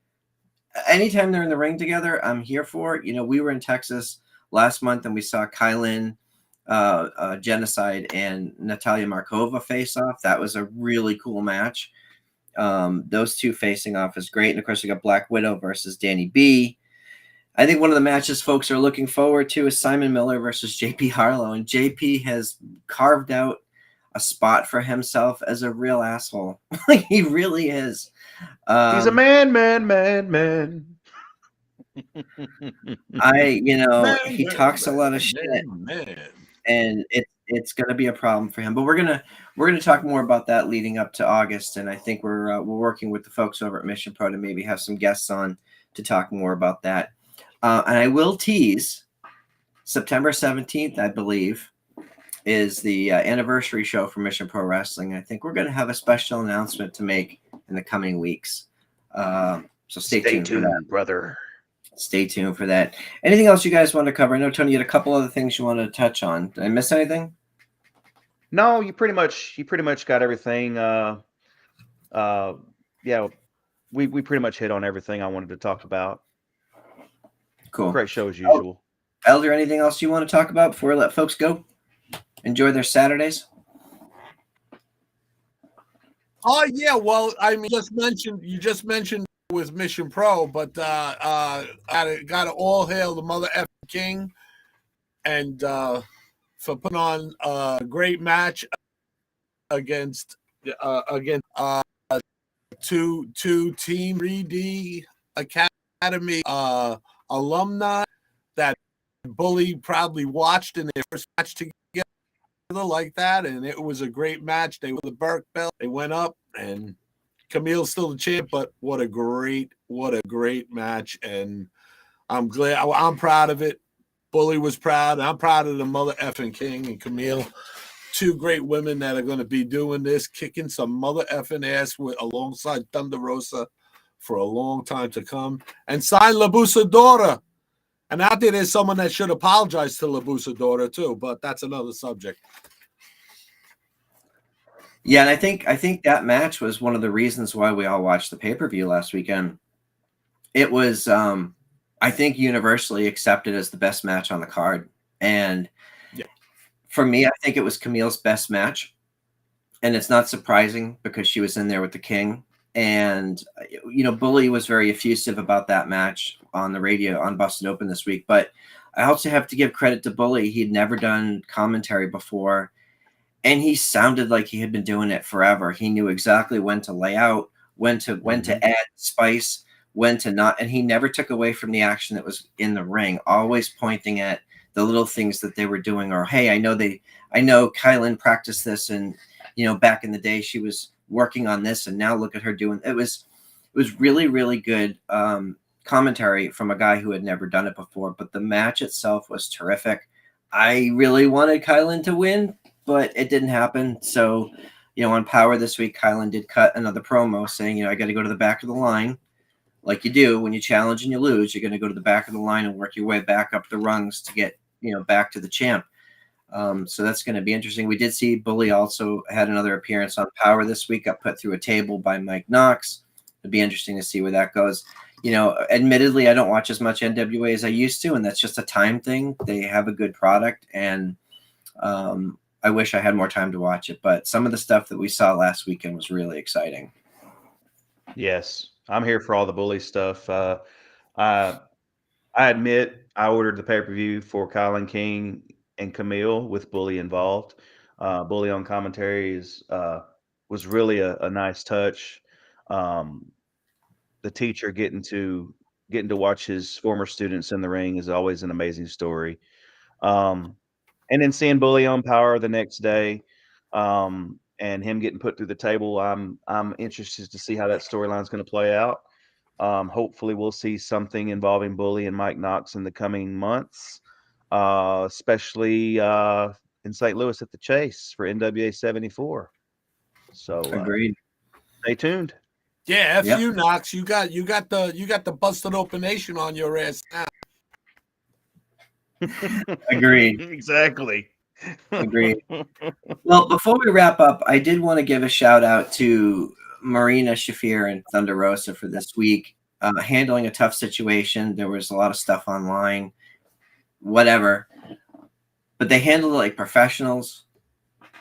anytime they're in the ring together, I'm here for it. We were in Texas last month and we saw Kylan, Genocide, and Natalia Markova face off. That was a really cool match. Those two facing off is great. And of course, we got Black Widow versus Danny B. I think one of the matches folks are looking forward to is Simon Miller versus JP Harlow. And JP has carved out a spot for himself as a real asshole. He really is. He's a man. He talks a lot of shit, and it's going to be a problem for him. But we're gonna talk more about that leading up to August, and I think we're working with the folks over at Mission Pro to maybe have some guests on to talk more about that. And I will tease September 17th, I believe, is the anniversary show for Mission Pro Wrestling. I think we're going to have a special announcement to make in the coming weeks. So stay tuned for that, brother. Stay tuned for that. Anything else you guys want to cover? I know, Tony, you had a couple other things you wanted to touch on. Did I miss anything? No, you pretty much got everything. Yeah, we pretty much hit on everything I wanted to talk about. Cool. Great show as usual. Elder, anything else you want to talk about before we let folks go? Enjoy their Saturdays. Oh yeah, well, I mean, you just mentioned with Mission Pro, but got to all hail the mother effing king, and for putting on a great match against two Team 3D Academy alumni that Bully probably watched in their first match together like that, and it was a great match. They were the Burke belt. They went up, and Camille's still the champ, but what a great match, and I'm glad. I'm proud of it. Bully was proud. I'm proud of the mother effing king and Camille. Two great women that are going to be doing this, kicking some mother effing ass alongside Thunder Rosa for a long time to come. And sign La Busadora. And out there's someone that should apologize to La Busadora too, but that's another subject. Yeah, and I think that match was one of the reasons why we all watched the pay-per-view last weekend. It was, I think, universally accepted as the best match on the card. And for me, I think it was Camille's best match. And it's not surprising because she was in there with the King. And, Bully was very effusive about that match on the radio on Busted Open this week. But I also have to give credit to Bully. He'd never done commentary before. And he sounded like he had been doing it forever. He knew exactly when to lay out, when to add spice, when to not. And he never took away from the action that was in the ring, always pointing at the little things that they were doing. Or, hey, I know Kylan practiced this, and, back in the day she was working on this, and now look at her doing it. Was really, really good commentary from a guy who had never done it before. But the match itself was terrific. I really wanted Kylan to win, but it didn't happen. So, on Power this week, Kylan did cut another promo saying, I got to go to the back of the line. Like you do when you challenge and you lose, you're going to go to the back of the line and work your way back up the rungs to get, back to the champ. So that's going to be interesting. We did see Bully also had another appearance on Power this week, got put through a table by Mike Knox. It'd be interesting to see where that goes. Admittedly, I don't watch as much NWA as I used to, and that's just a time thing. They have a good product, and I wish I had more time to watch it. But some of the stuff that we saw last weekend was really exciting. Yes, I'm here for all the Bully stuff. I admit I ordered the pay-per-view for Kylan King and Camille with Bully involved. Bully on commentary was really a nice touch. The teacher getting to watch his former students in the ring is always an amazing story. And then seeing Bully on Power the next day, and him getting put through the table, I'm interested to see how that storyline is going to play out. Hopefully, we'll see something involving Bully and Mike Knox in the coming months, especially in St. Louis at the Chase for NWA 74. So, Agreed. Stay tuned. Yeah, you Knox, you got the Busted Open Nation on your ass now. Agreed. Exactly. Agreed. Well, before we wrap up, I did want to give a shout out to Marina Shafir and Thunder Rosa for this week, handling a tough situation. There was a lot of stuff online, whatever, but they handled it like professionals,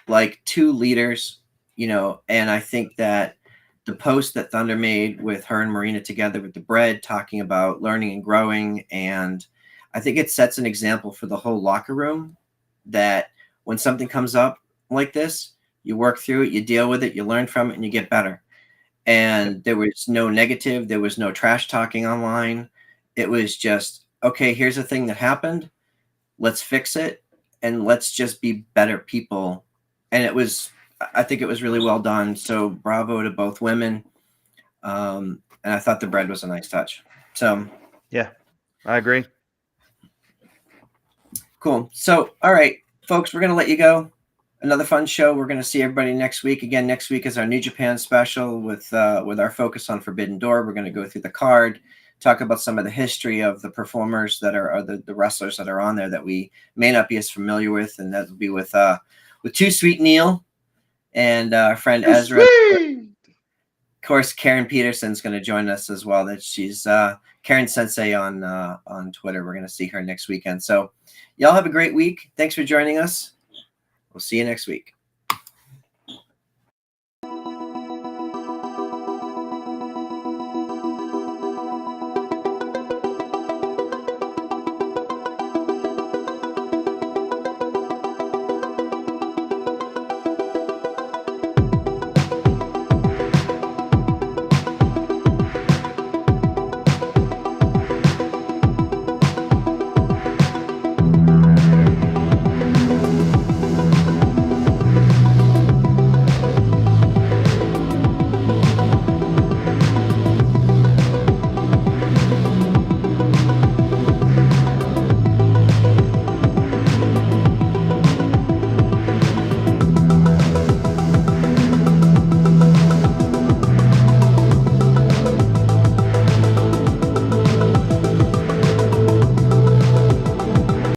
like two leaders, and I think that the post that Thunder made with her and Marina together with the bread, talking about learning and growing, and I think it sets an example for the whole locker room that when something comes up like this, you work through it, you deal with it, you learn from it, and you get better. And there was no negative. There was no trash talking online. It was just, okay, here's a thing that happened. Let's fix it. And let's just be better people. And I think it was really well done. So bravo to both women. And I thought the bread was a nice touch. So yeah, I agree. Cool. So, all right, folks, we're going to let you go. Another fun show. We're going to see everybody next week. Again, next week is our New Japan special with our focus on Forbidden Door. We're going to go through the card, talk about some of the history of the performers that are the wrestlers that are on there that we may not be as familiar with, and that will be with Too Sweet Neil and our friend Ezra. course, Karen Peterson's going to join us as well. That she's Karen Sensei on Twitter. We're going to see her next weekend. So y'all have a great week. Thanks for joining us. We'll see you next week.